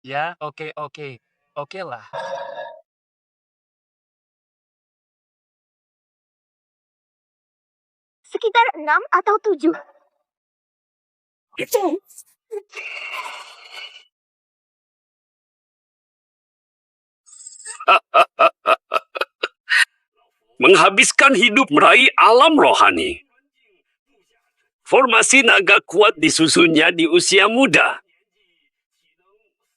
Ya, oke, oke. Oke lah. Sekitar 6 atau 7. Menghabiskan hidup meraih alam rohani. Formasi naga kuat disusunnya di usia muda.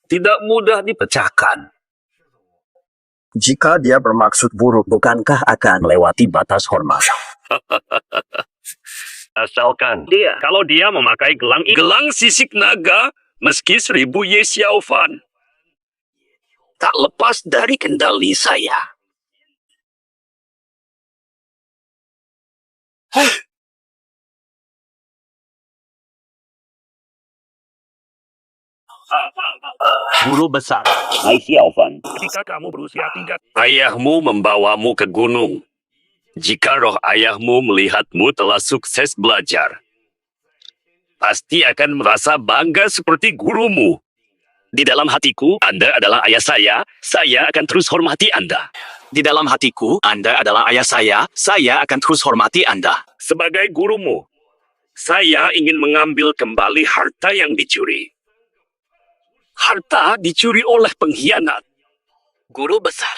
Tidak mudah dipecahkan. Jika dia bermaksud buruk, bukankah akan melewati batas hormat? Asalkan kalau dia memakai gelang sisik naga, meski 1000 Ye Xiaofan, tak lepas dari kendali saya. Guru besar. Hai Xiaofan, ketika kamu berusia 3, ayahmu membawamu ke gunung. Jika roh ayahmu melihatmu telah sukses belajar, pasti akan merasa bangga seperti gurumu. Di dalam hatiku, Anda adalah ayah saya akan terus hormati Anda. Di dalam hatiku, Anda adalah ayah saya akan terus hormati Anda. Sebagai gurumu, saya ingin mengambil kembali harta yang dicuri. Harta dicuri oleh pengkhianat. Guru besar.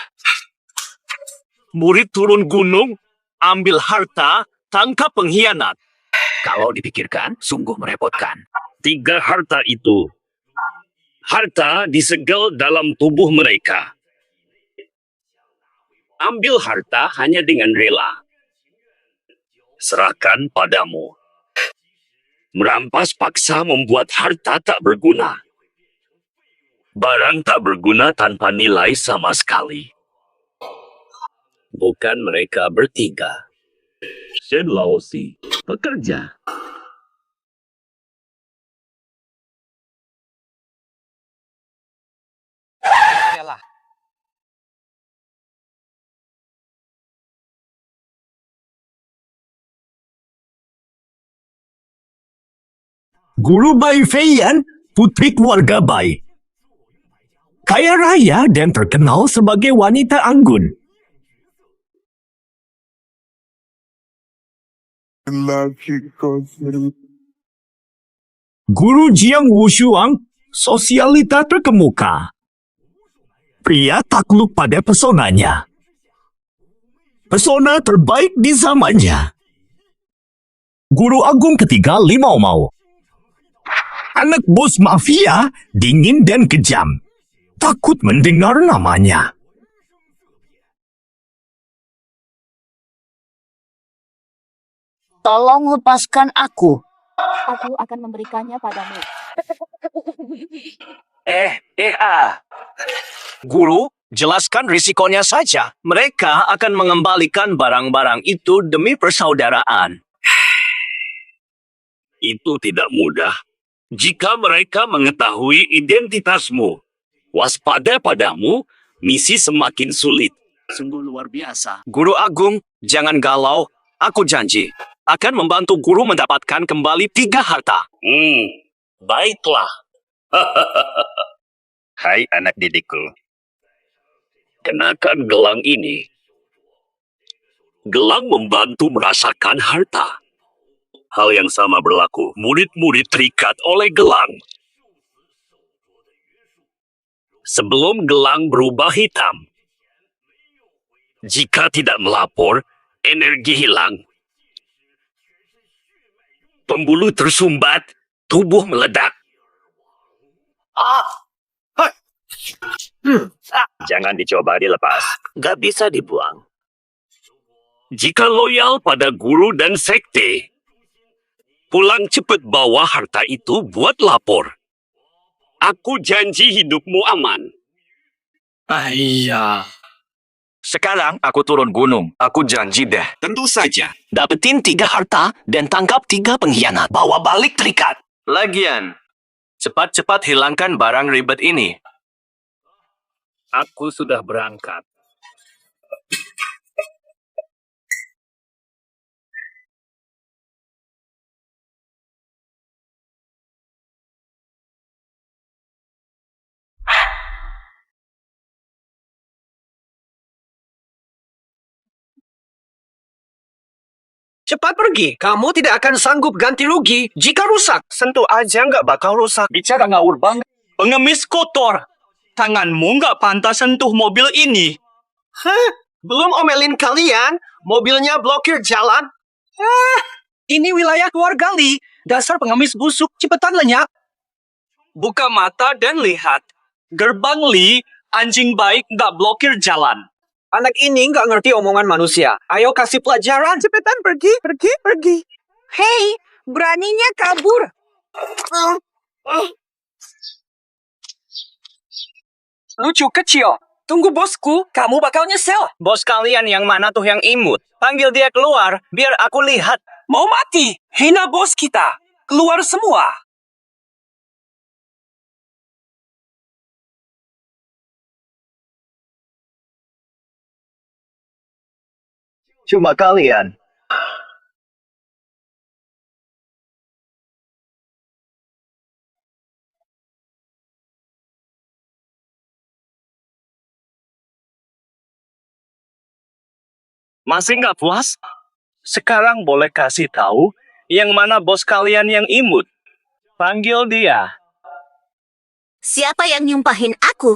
Murid turun gunung, ambil harta, tangkap pengkhianat. Kalau dipikirkan, sungguh merepotkan. 3 harta itu. Harta disegel dalam tubuh mereka. Ambil harta hanya dengan rela. Serahkan padamu. Merampas paksa membuat harta tak berguna. Barang tak berguna tanpa nilai sama sekali. Bukan mereka bertiga. Shen Laozi, pekerja. Oke lah. Guru Bai Feiyan, putri keluarga Bai. Kaya raya dan terkenal sebagai wanita anggun. Guru Jiang Wushuang, sosialita terkemuka. Pria takluk pada pesonanya. Pesona terbaik di zamannya. Guru Agung ketiga Limau Mau. Anak bos mafia, dingin dan kejam. Takut mendengar namanya. Tolong lepaskan aku. Aku akan memberikannya padamu. Guru, jelaskan risikonya saja. Mereka akan mengembalikan barang-barang itu demi persaudaraan. Itu tidak mudah. Jika mereka mengetahui identitasmu, waspada padamu, misi semakin sulit. Sungguh luar biasa. Guru Agung, jangan galau. Aku janji akan membantu guru mendapatkan kembali 3 harta. Baiklah. Hai anak didikku. Kenakan gelang ini. Gelang membantu merasakan harta. Hal yang sama berlaku. Murid-murid terikat oleh gelang. Sebelum gelang berubah hitam. Jika tidak melapor, energi hilang. Pembuluh tersumbat, tubuh meledak. Jangan dicoba dilepas. Gak bisa dibuang. Jika loyal pada guru dan sekte, pulang cepat bawa harta itu buat lapor. Aku janji hidupmu aman. Iya. Sekarang aku turun gunung. Aku janji deh. Tentu saja. Dapetin 3 harta dan tangkap 3 pengkhianat. Bawa balik terikat. Lagian, cepat-cepat hilangkan barang ribet ini. Aku sudah berangkat. Cepat pergi. Kamu tidak akan sanggup ganti rugi jika rusak. Sentuh aja nggak bakal rusak. Bicara ngawur banget. Pengemis kotor. Tanganmu nggak pantas sentuh mobil ini. Hah? Belum omelin kalian? Mobilnya blokir jalan? Ini wilayah keluarga Li. Dasar pengemis busuk, cepetan lenyap. Buka mata dan lihat. Gerbang Li, anjing baik nggak blokir jalan. Anak ini nggak ngerti omongan manusia. Ayo kasih pelajaran. Cepetan pergi, pergi. Hei, beraninya kabur. Lucu kecil. Tunggu bosku, kamu bakal nyesel. Bos kalian yang mana tuh yang imut? Panggil dia keluar, biar aku lihat. Mau mati. Hina bos kita. Keluar semua. Cuma kalian. Masih nggak puas? Sekarang boleh kasih tahu yang mana bos kalian yang imut. Panggil dia. Siapa yang nyumpahin aku?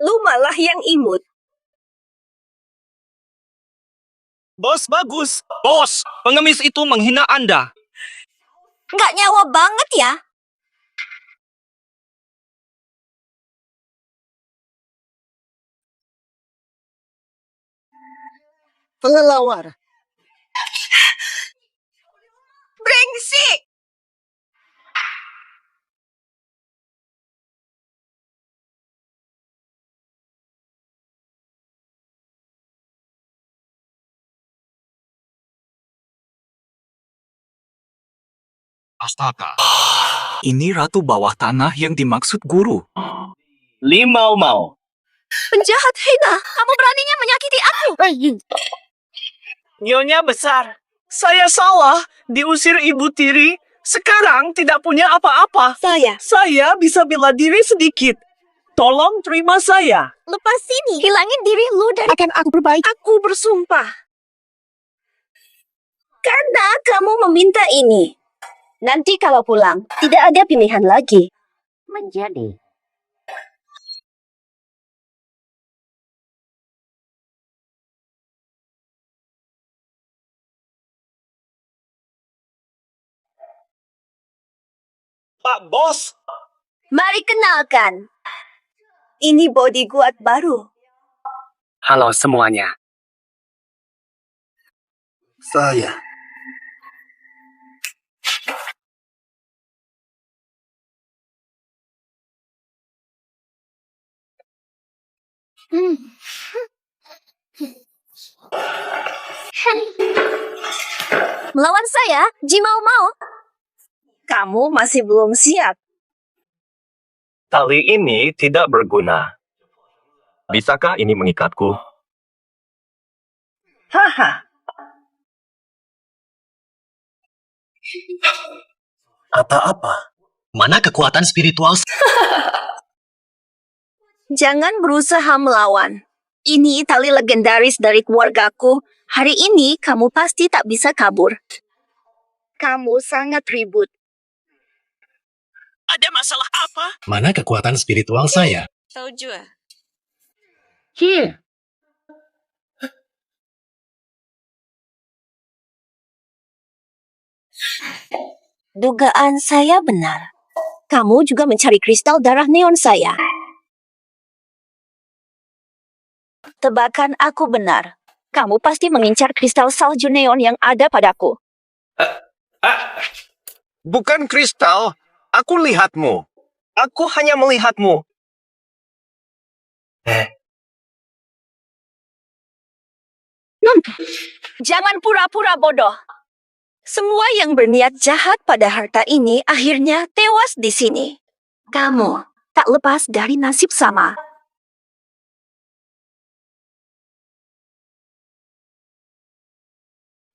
Lu malah yang imut. Bos bagus. Bos, pengemis itu menghina Anda. Nggak nyawa banget ya. Pelelawar. Brengsek. Astaga. Ini ratu bawah tanah yang dimaksud guru. Li Mau. Penjahat hina. Kamu beraninya menyakiti aku. Nyonya besar. Saya salah. Diusir ibu tiri. Sekarang tidak punya apa-apa. Saya bisa bela diri sedikit. Tolong terima saya. Lepas sini. Hilangin diri lu dan akan aku perbaiki. Aku bersumpah. Karena kamu meminta ini. Nanti kalau pulang, tidak ada pilihan lagi. Menjadi. Pak Bos. Mari kenalkan. Ini bodyguard baru. Halo semuanya. Saya. Melawan saya, Ji Mau. Kamu masih belum siap. Tali ini tidak berguna. Bisakah ini mengikatku? Haha. Apa-apa? Mana kekuatan spiritual? Jangan berusaha melawan. Ini tali legendaris dari keluargaku. Hari ini kamu pasti tak bisa kabur. Kamu sangat ribut. Ada masalah apa? Mana kekuatan spiritual saya? Tahu juga. Dugaan saya benar. Kamu juga mencari kristal darah neon saya. Tebakan aku benar. Kamu pasti mengincar kristal salju neon yang ada padaku. Bukan kristal. Aku lihatmu. Aku hanya melihatmu. Jangan pura-pura bodoh. Semua yang berniat jahat pada harta ini akhirnya tewas di sini. Kamu tak lepas dari nasib sama.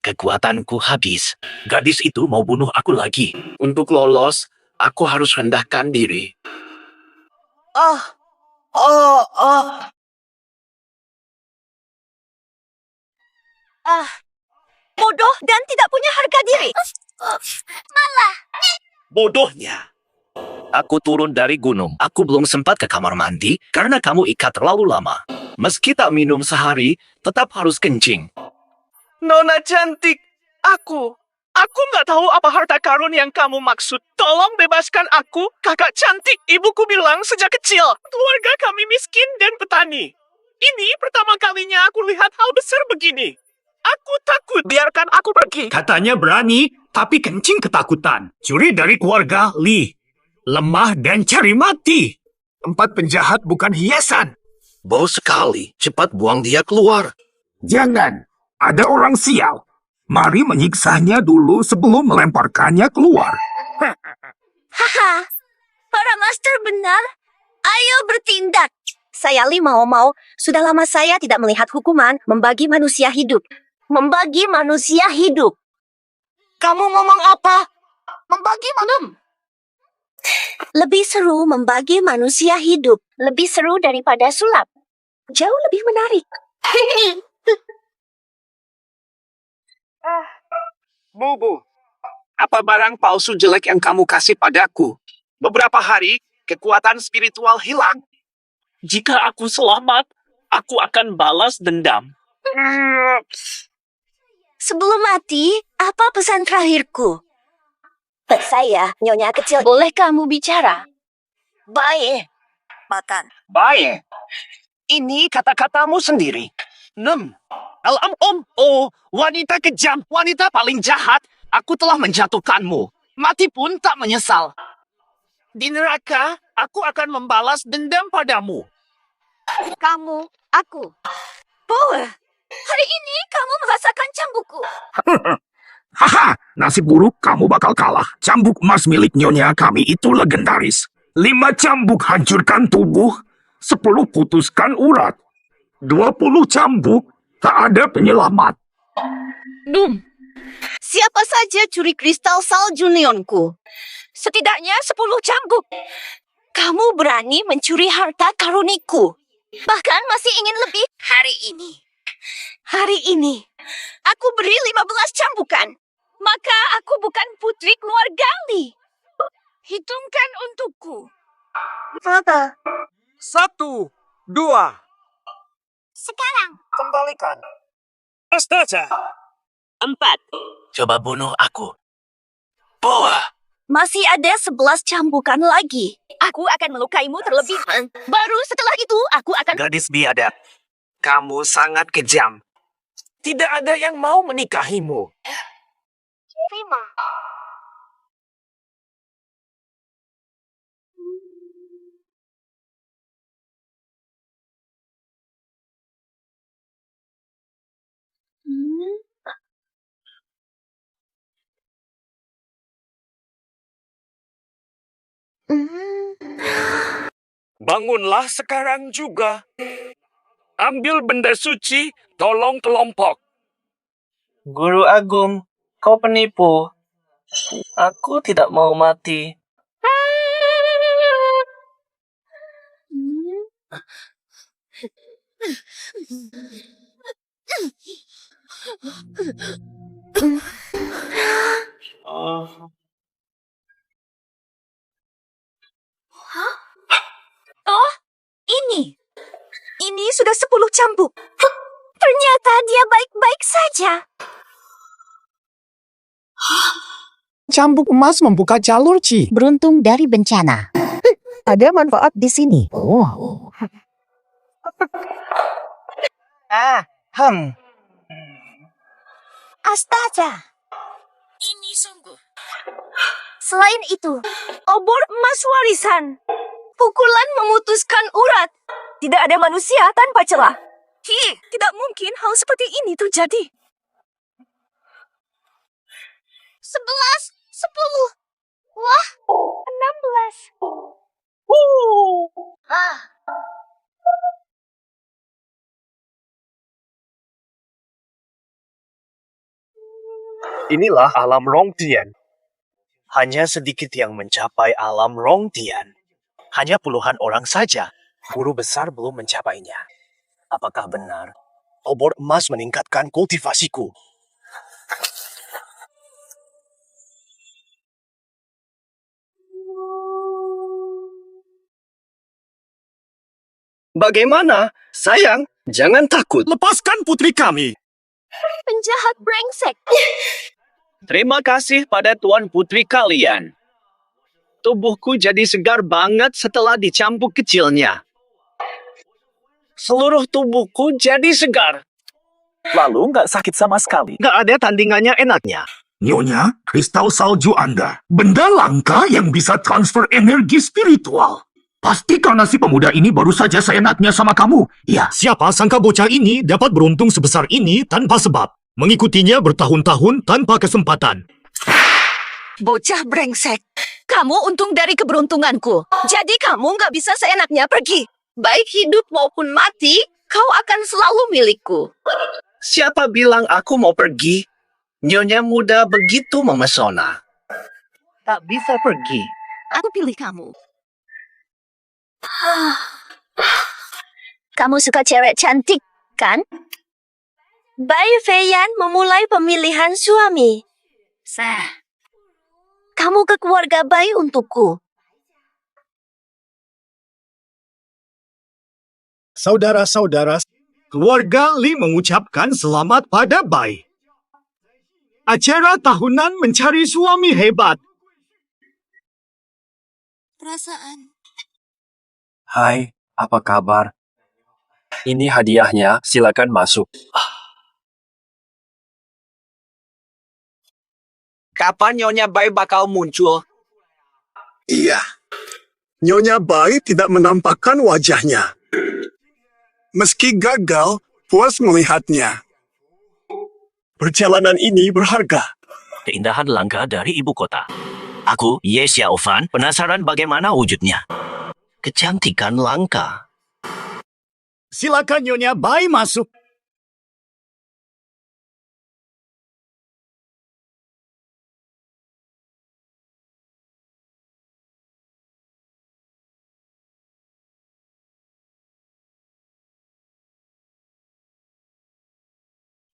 Kekuatanku habis. Gadis itu mau bunuh aku lagi. Untuk lolos, aku harus rendahkan diri. Bodoh dan tidak punya harga diri. Bodohnya. Aku turun dari gunung. Aku belum sempat ke kamar mandi karena kamu ikat terlalu lama. Meski tak minum sehari, tetap harus kencing. Nona cantik, aku nggak tahu apa harta karun yang kamu maksud. Tolong bebaskan aku, kakak cantik. Ibuku bilang sejak kecil, keluarga kami miskin dan petani. Ini pertama kalinya aku lihat hal besar begini. Aku takut, biarkan aku pergi. Katanya berani, tapi kencing ketakutan. Curi dari keluarga Lee. Lemah dan cari mati. Tempat penjahat bukan hiasan. Bau sekali. Cepat buang dia keluar. Jangan. Ada orang sial. Mari menyiksanya dulu sebelum melemparkannya keluar. Haha, para master benar. Ayo bertindak. Saya Lee mau. Sudah lama saya tidak melihat hukuman membagi manusia hidup. Membagi manusia hidup. Kamu ngomong apa? Membagi mana? Lebih seru membagi manusia hidup. Lebih seru daripada sulap. Jauh lebih menarik. Bubu, apa barang palsu jelek yang kamu kasih padaku? Beberapa hari, kekuatan spiritual hilang. Jika aku selamat, aku akan balas dendam. Sebelum mati, apa pesan terakhirku? Saya, Nyonya kecil, boleh kamu bicara? Baik. Makan. Baik. Ini kata-katamu sendiri. Alam oh, wanita kejam, wanita paling jahat. Aku telah menjatuhkanmu. Mati pun tak menyesal. Di neraka, aku akan membalas dendam padamu. Kamu, aku. Boa, hari ini kamu merasakan cambukku. Haha, nasib buruk kamu bakal kalah. Cambuk emas milik nyonya kami itu legendaris. 5 cambuk hancurkan tubuh, 10 putuskan urat. 20 cambuk, tak ada penyelamat. Siapa saja curi kristal salju neonku? Setidaknya 10 cambuk. Kamu berani mencuri harta karuniku. Bahkan masih ingin lebih Hari ini, aku beri 15 cambukan. Maka aku bukan putri keluarga Lee. Hitungkan untukku. Berapa? 1, 2. Sekarang. Kembalikan. Astaga. 4. Coba bunuh aku. Boa. Masih ada 11 cambukan lagi. Aku akan melukaimu terlebih. Baru setelah itu, aku akan... Gadis biadab, kamu sangat kejam. Tidak ada yang mau menikahimu. Terima. Bangunlah sekarang juga. Ambil benda suci, tolong kelompok. Guru Agung, kau penipu. Aku tidak mau mati. Oh, ini. Ini sudah 10 cambuk. Ternyata dia baik-baik saja. Cambuk emas membuka jalur Ci. Beruntung dari bencana. Ada manfaat di sini. Astaga. Ini sungguh. Selain itu, obor emas warisan. Pukulan memutuskan urat. Tidak ada manusia tanpa celah. Tidak mungkin hal seperti ini terjadi. 11, 10. Wah, 16. Inilah alam Rongtian. Hanya sedikit yang mencapai alam Rongtian. Hanya puluhan orang saja. Guru besar belum mencapainya. Apakah benar? obor emas meningkatkan kultivasiku. Bagaimana? Sayang, jangan takut. Lepaskan putri kami. Penjahat brengsek. Terima kasih pada Tuan Putri kalian. Tubuhku jadi segar banget setelah dicambuk kecilnya. Seluruh tubuhku jadi segar. Lalu nggak sakit sama sekali. Nggak ada tandingannya enaknya. Nyonya, kristal salju Anda. Benda langka yang bisa transfer energi spiritual. Pasti karena si pemuda ini baru saja seenaknya sama kamu. Ya, siapa sangka bocah ini dapat beruntung sebesar ini tanpa sebab. Mengikutinya bertahun-tahun tanpa kesempatan. Bocah brengsek. Kamu untung dari keberuntunganku. Jadi kamu nggak bisa seenaknya pergi. Baik hidup maupun mati, kau akan selalu milikku. Siapa bilang aku mau pergi? Nyonya muda begitu memesona. Tak bisa pergi. Aku pilih kamu. Kamu suka cewek cantik, kan? Bayu Feiyan memulai pemilihan suami. Kamu ke keluarga Bayu untukku. Saudara-saudara, keluarga Lee mengucapkan selamat pada Bai. Acara tahunan mencari suami hebat. Perasaan. Hai, apa kabar? Ini hadiahnya, silakan masuk. Kapan Nyonya Bai bakal muncul? Iya. Nyonya Bai tidak menampakkan wajahnya. Meski gagal, puas melihatnya. Perjalanan ini berharga. Keindahan langka dari ibu kota. Aku, Ye Xiaofan, penasaran bagaimana wujudnya. Kecantikan langka. Silakan Nyonya Bai masuk.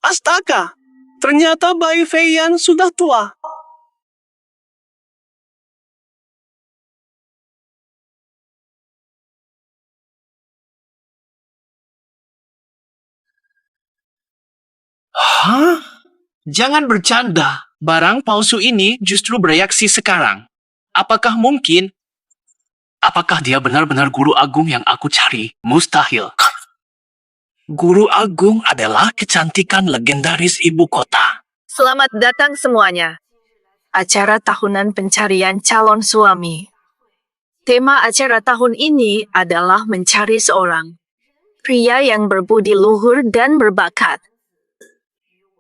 Astaga, ternyata Bayu Feiyan sudah tua. Hah? Jangan bercanda. Barang palsu ini justru bereaksi sekarang. Apakah mungkin? Apakah dia benar-benar guru agung yang aku cari? Mustahil. Guru agung adalah kecantikan legendaris ibu kota. Selamat datang semuanya. Acara tahunan pencarian calon suami. Tema acara tahun ini adalah mencari seorang pria yang berbudi luhur dan berbakat.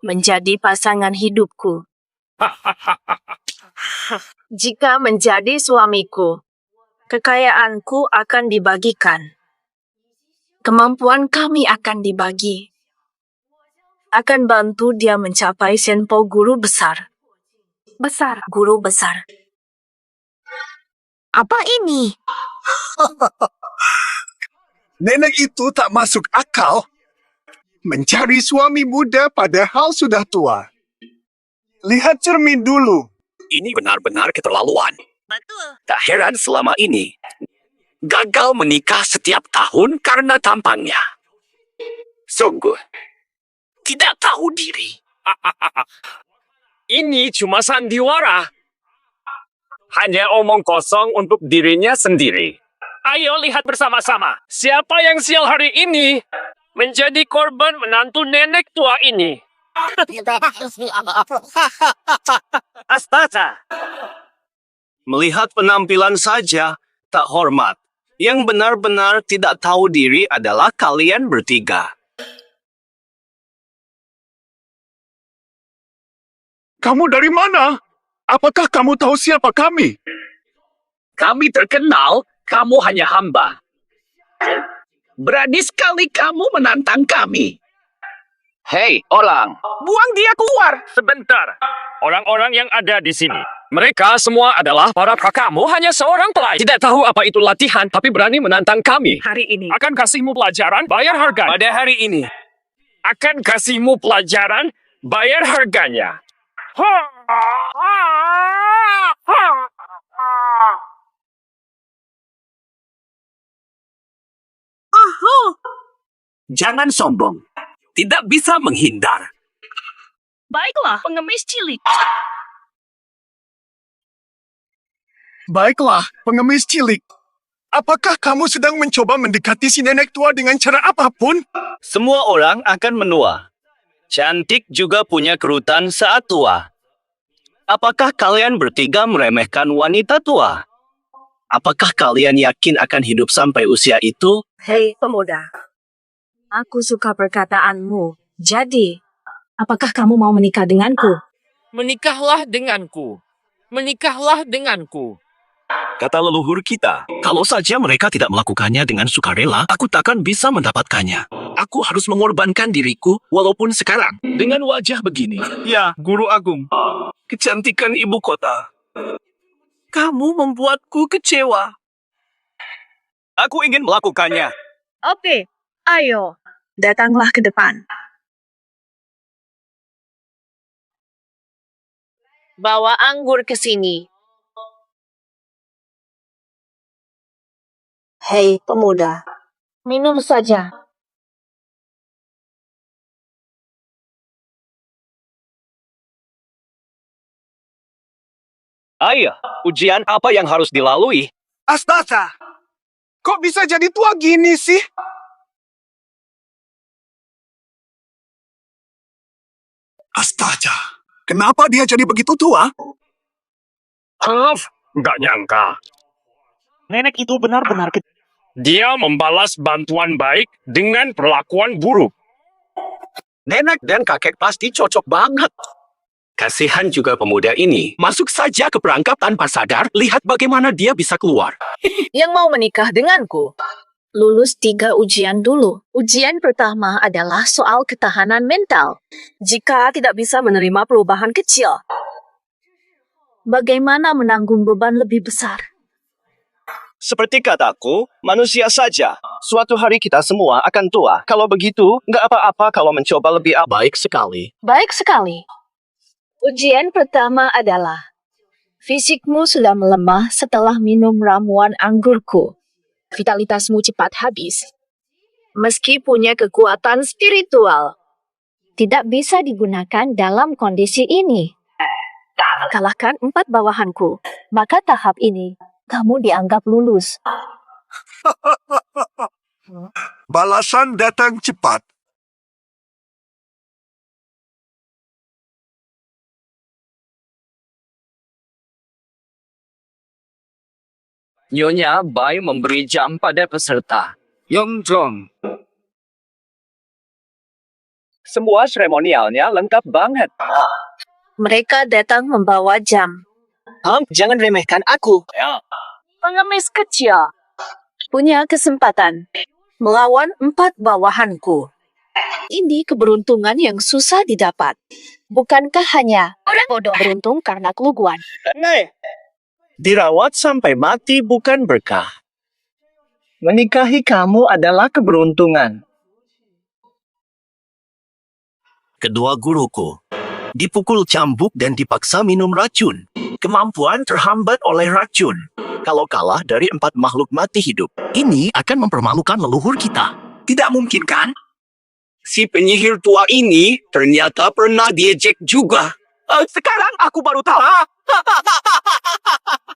Menjadi pasangan hidupku. Jika menjadi suamiku, kekayaanku akan dibagikan. Kemampuan kami akan dibagi. Akan bantu dia mencapai senpo guru besar. Guru besar. Apa ini? Nenek itu tak masuk akal. Mencari suami muda padahal sudah tua. Lihat cermin dulu. Ini benar-benar keterlaluan. Betul. Tak heran selama ini gagal menikah setiap tahun karena tampangnya. Sungguh, tidak tahu diri. Ini cuma sandiwara. Hanya omong kosong untuk dirinya sendiri. Ayo lihat bersama-sama. Siapa yang sial hari ini menjadi korban menantu nenek tua ini? Astaga. Melihat penampilan saja tak hormat. Yang benar-benar tidak tahu diri adalah kalian bertiga. Kamu dari mana? Apakah kamu tahu siapa kami? Kami terkenal, kamu hanya hamba. Berani sekali kamu menantang kami. Hei, orang. Buang dia keluar. Sebentar. Orang-orang yang ada di sini. Mereka semua adalah para kakakmu, hanya seorang pelayan. Tidak tahu apa itu latihan, tapi berani menantang kami. Hari ini. Akan kasihmu pelajaran, bayar harga. Pada hari ini, Akan kasihmu pelajaran, bayar harganya. Jangan sombong. Tidak bisa menghindar. Baiklah, pengemis cilik. Baiklah, pengemis cilik. Apakah kamu sedang mencoba mendekati si nenek tua dengan cara apapun? Semua orang akan menua. Cantik juga punya kerutan saat tua. Apakah kalian bertiga meremehkan wanita tua? Apakah kalian yakin akan hidup sampai usia itu? Hei pemuda, aku suka perkataanmu. Jadi, apakah kamu mau menikah denganku? Menikahlah denganku. Menikahlah denganku. Kata leluhur kita, kalau saja mereka tidak melakukannya dengan sukarela, aku takkan bisa mendapatkannya. Aku harus mengorbankan diriku, walaupun sekarang, dengan wajah begini. Ya, Guru Agung. Kecantikan ibu kota. Kamu membuatku kecewa. Aku ingin melakukannya. Oke, ayo, datanglah ke depan. Bawa anggur ke sini. Hei, pemuda. Minum saja. Ayah, ujian apa yang harus dilalui? Astaga! Kok bisa jadi tua gini sih? Astaga! Kenapa dia jadi begitu tua? Maaf, nggak nyangka. Nenek itu benar-benar Dia membalas bantuan baik dengan perlakuan buruk. Nenek dan kakek pasti cocok banget. Kasihan juga pemuda ini. Masuk saja ke perangkap tanpa sadar, lihat bagaimana dia bisa keluar. Yang mau menikah denganku? Lulus 3 ujian dulu. Ujian pertama adalah soal ketahanan mental. Jika tidak bisa menerima perubahan kecil, bagaimana menanggung beban lebih besar? Seperti kataku, manusia saja. Suatu hari kita semua akan tua. Kalau begitu, nggak apa-apa kalau mencoba lebih baik sekali. Baik sekali. Ujian pertama adalah fisikmu sudah melemah setelah minum ramuan anggurku. Vitalitasmu cepat habis. Meski punya kekuatan spiritual, tidak bisa digunakan dalam kondisi ini. Kalahkan 4 bawahanku, maka tahap ini kamu dianggap lulus. Balasan datang cepat. Nyonya Bai memberi jam pada peserta. Yongjong. Semua seremonialnya lengkap banget. Mereka datang membawa jam. Jangan remehkan aku. Pengemis kecil punya kesempatan melawan 4 bawahanku. Ini keberuntungan yang susah didapat. Bukankah hanya orang bodoh beruntung karena keluguan? Dirawat sampai mati bukan berkah. Menikahi kamu adalah keberuntungan. Kedua guruku dipukul cambuk dan dipaksa minum racun. Kemampuan terhambat oleh racun. Kalau kalah dari 4 makhluk mati hidup, ini akan mempermalukan leluhur kita. Tidak mungkin kan? Si penyihir tua ini ternyata pernah diejek juga. Sekarang aku baru tahu.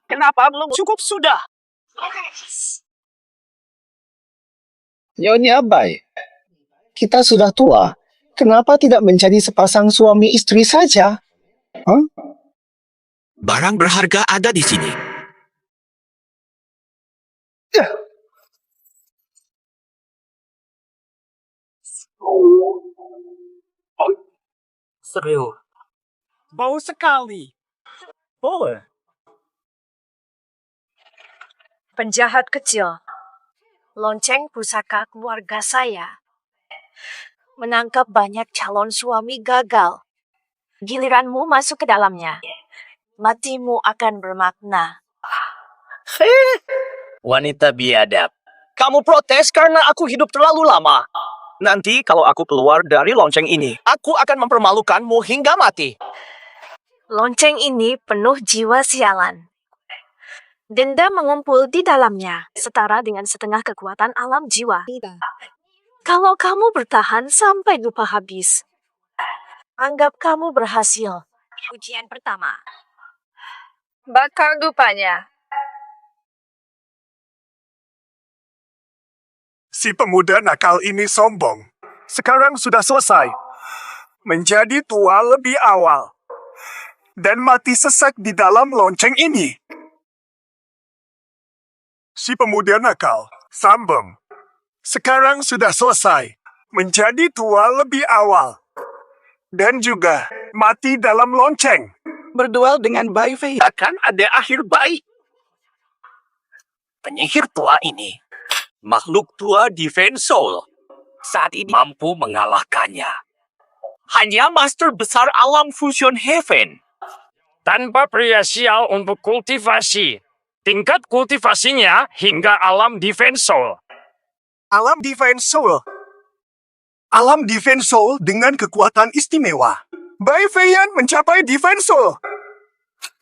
Kenapa belum cukup sudah? Nyonya Bai, kita sudah tua. Kenapa tidak menjadi sepasang suami istri saja? Barang berharga ada di sini. Seru. Bau sekali. Boleh. Penjahat kecil. Lonceng pusaka keluarga saya. Menangkap banyak calon suami gagal. Giliranmu masuk ke dalamnya. Matimu akan bermakna. Wanita biadab. Kamu protes karena aku hidup terlalu lama. Nanti kalau aku keluar dari lonceng ini, aku akan mempermalukanmu hingga mati. Lonceng ini penuh jiwa sialan. Denda mengumpul di dalamnya, setara dengan setengah kekuatan alam jiwa. Kalau kamu bertahan sampai dupa habis, anggap kamu berhasil. Ujian pertama. Bakar dupanya. Si pemuda nakal ini sombong. Sekarang sudah selesai. Menjadi tua lebih awal. Dan mati sesak di dalam lonceng ini. Si pemuda nakal, sombong. Sekarang sudah selesai. Menjadi tua lebih awal. Dan juga mati dalam lonceng. Berduel dengan Bai Fei. Akan ada akhir baik. Penyihir tua ini, makhluk tua Defense Soul, saat ini mampu mengalahkannya. Hanya Master Besar Alam Fusion Heaven. Tanpa pria sial untuk kultivasi. Tingkat kultivasinya hingga Alam Defense Soul. Alam Defense Soul. Alam Defense Soul dengan kekuatan istimewa. Bai Feiyan mencapai Defense Soul.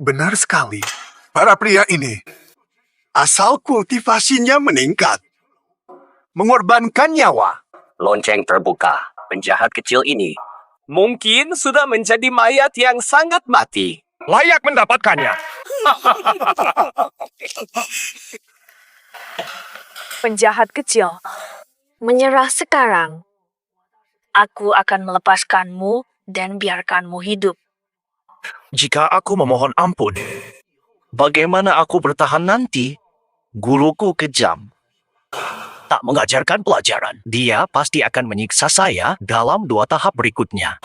Benar sekali. Para pria ini, asal kultivasinya meningkat, mengorbankan nyawa. Lonceng terbuka. Penjahat kecil ini mungkin sudah menjadi mayat yang sangat mati. Layak mendapatkannya. Penjahat kecil, menyerah sekarang. Aku akan melepaskanmu dan biarkanmu hidup. Jika aku memohon ampun, bagaimana aku bertahan nanti? Guruku kejam. Tak mengajarkan pelajaran. Dia pasti akan menyiksa saya dalam 2 tahap berikutnya.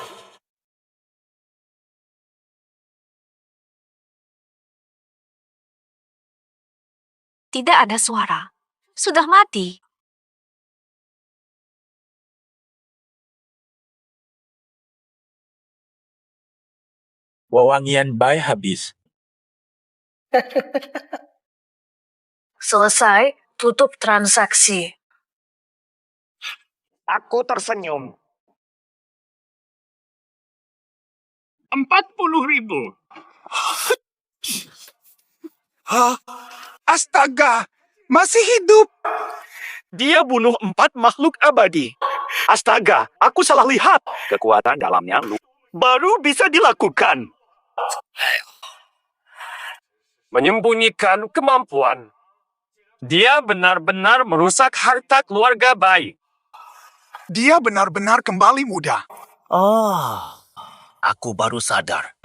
Tidak ada suara. Sudah mati. Wewangian Bai habis. Selesai, tutup transaksi. Aku tersenyum. 40.000. Hah? Astaga, masih hidup. Dia bunuh 4 makhluk abadi. Astaga, aku salah lihat. Kekuatan dalamnya Baru bisa dilakukan. menyembunyikan kemampuan. Dia benar-benar merusak harta keluarga Bai. Dia benar-benar kembali muda. Aku baru sadar.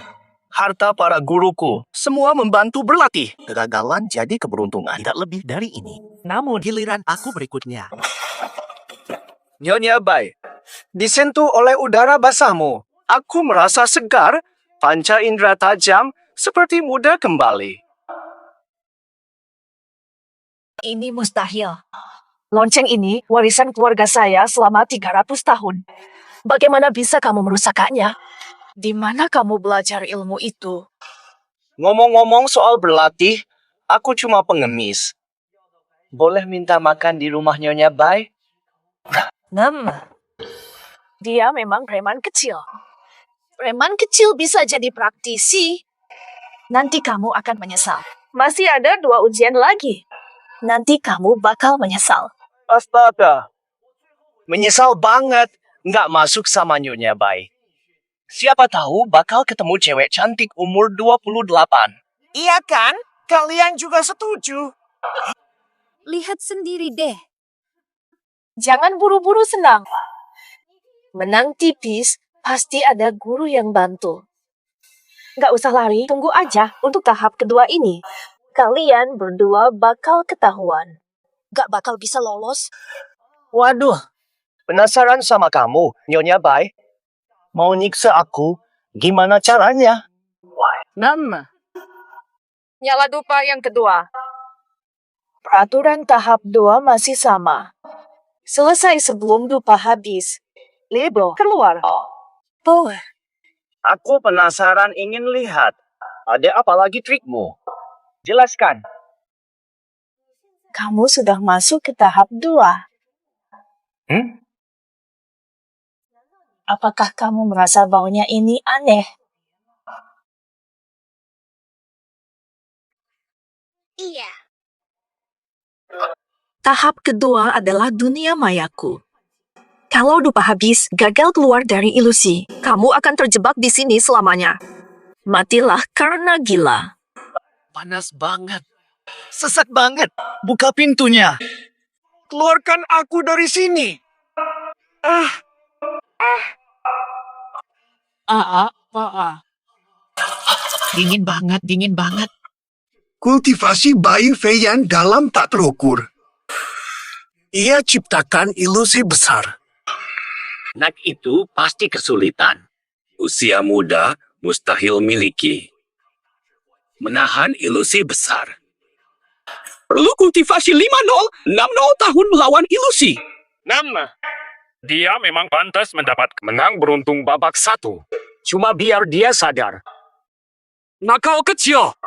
Harta para guruku semua membantu berlatih. Kegagalan jadi keberuntungan. Tidak lebih dari ini. Namun giliran aku berikutnya. Nyonya Bai, disentuh oleh udara basahmu. Aku merasa segar, panca indera tajam, seperti muda kembali. Ini mustahil. Lonceng ini warisan keluarga saya selama 300 tahun. Bagaimana bisa kamu merusaknya? Di mana kamu belajar ilmu itu? Ngomong-ngomong soal berlatih, aku cuma pengemis. Boleh minta makan di rumah Nyonya Bai? Dia memang preman kecil. Preman kecil bisa jadi praktisi. Nanti kamu akan menyesal. Masih ada 2 ujian lagi. Nanti kamu bakal menyesal. Astaga. Menyesal banget nggak masuk sama Nyonya Bai. Siapa tahu bakal ketemu cewek cantik umur 28. Iya kan? Kalian juga setuju. Lihat sendiri deh. Jangan buru-buru senang. Menang tipis, pasti ada guru yang bantu. Nggak usah lari, tunggu aja untuk tahap kedua ini. Kalian berdua bakal ketahuan. Gak bakal bisa lolos. Waduh, penasaran sama kamu, Nyonya Bai. Mau nyiksa aku, gimana caranya? Nyala dupa yang kedua. Peraturan tahap 2 masih sama. Selesai sebelum dupa habis. Label keluar. Aku penasaran ingin lihat. Ada apa lagi trikmu? Jelaskan. Kamu sudah masuk ke tahap 2. Apakah kamu merasa baunya ini aneh? Iya. Tahap kedua adalah dunia mayaku. Kalau dupa habis, gagal keluar dari ilusi. Kamu akan terjebak di sini selamanya. Matilah karena gila. Panas banget. Sesak banget. Buka pintunya. Keluarkan aku dari sini. Dingin banget, dingin banget. Kultivasi bayi Feiyan dalam tak terukur. Ia ciptakan ilusi besar. Anak itu pasti kesulitan. Usia muda mustahil miliki. Menahan ilusi besar. Perlu kultivasi 50, 60 tahun melawan ilusi. Nama. Dia memang pantas mendapat menang beruntung babak 1. Cuma biar dia sadar. Nakal kecil.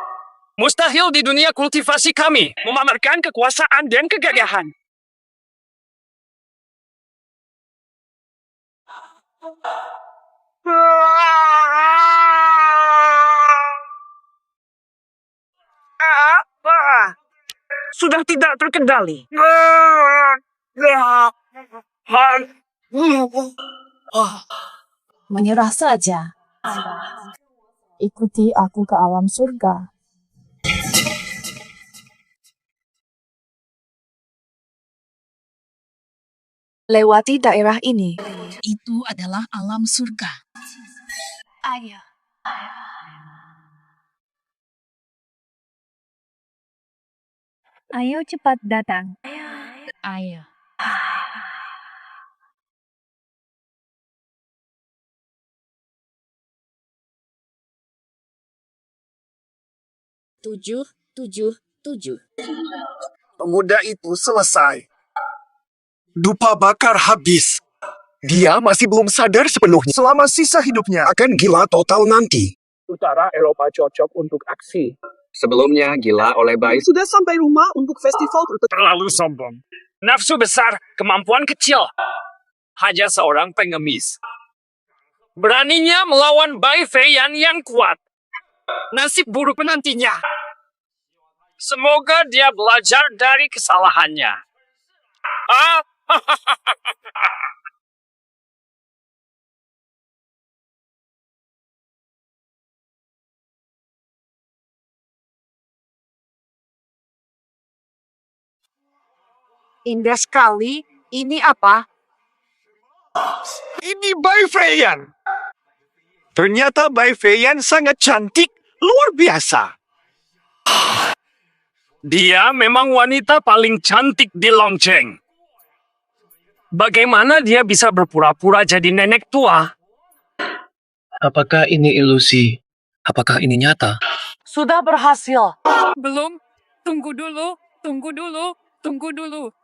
Mustahil di dunia kultivasi kami memamerkan kekuasaan dan kegagahan. Sudah tidak terkendali. Menyerah saja. Ikuti aku ke alam surga. Lewati daerah ini. Itu adalah alam surga. Ayo. Ayo cepat datang. Ayo. Tujuh, tujuh, tujuh. Pemuda itu selesai. Dupa bakar habis. Dia masih belum sadar sepenuhnya. Selama sisa hidupnya akan gila total nanti. Utara Eropa cocok untuk aksi. Sebelumnya gila oleh bayi. Sudah sampai rumah untuk festival Terlalu sombong. Nafsu besar, kemampuan kecil. Hanya seorang pengemis. Beraninya melawan Bai Feiyan yang kuat. Nasib buruk menantinya. Semoga dia belajar dari kesalahannya. Indah sekali. Ini apa? Ini Bai Feiyan. Ternyata Bai Feiyan sangat cantik, luar biasa. Dia memang wanita paling cantik di lonceng. Bagaimana dia bisa berpura-pura jadi nenek tua? Apakah ini ilusi? Apakah ini nyata? Sudah berhasil. Belum. Tunggu dulu. Tunggu dulu. Tunggu dulu.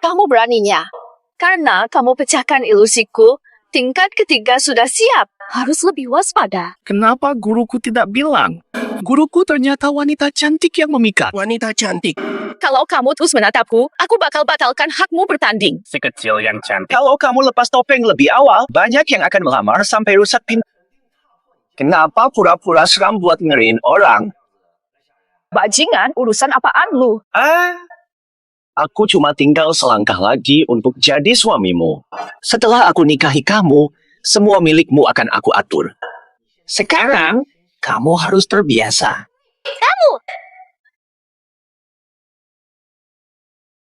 Kamu beraninya. Karena kamu pecahkan ilusiku, tingkat ketiga sudah siap. Harus lebih waspada. Kenapa guruku tidak bilang? Guruku ternyata wanita cantik yang memikat. Wanita cantik. Kalau kamu terus menatapku, aku bakal batalkan hakmu bertanding. Si kecil yang cantik. Kalau kamu lepas topeng lebih awal, banyak yang akan melamar sampai rusak pintu. Kenapa pura-pura seram buat ngeriin orang? Bajingan, urusan apaan lu? Aku cuma tinggal selangkah lagi untuk jadi suamimu. Setelah aku nikahi kamu, semua milikmu akan aku atur. Sekarang, kamu harus terbiasa.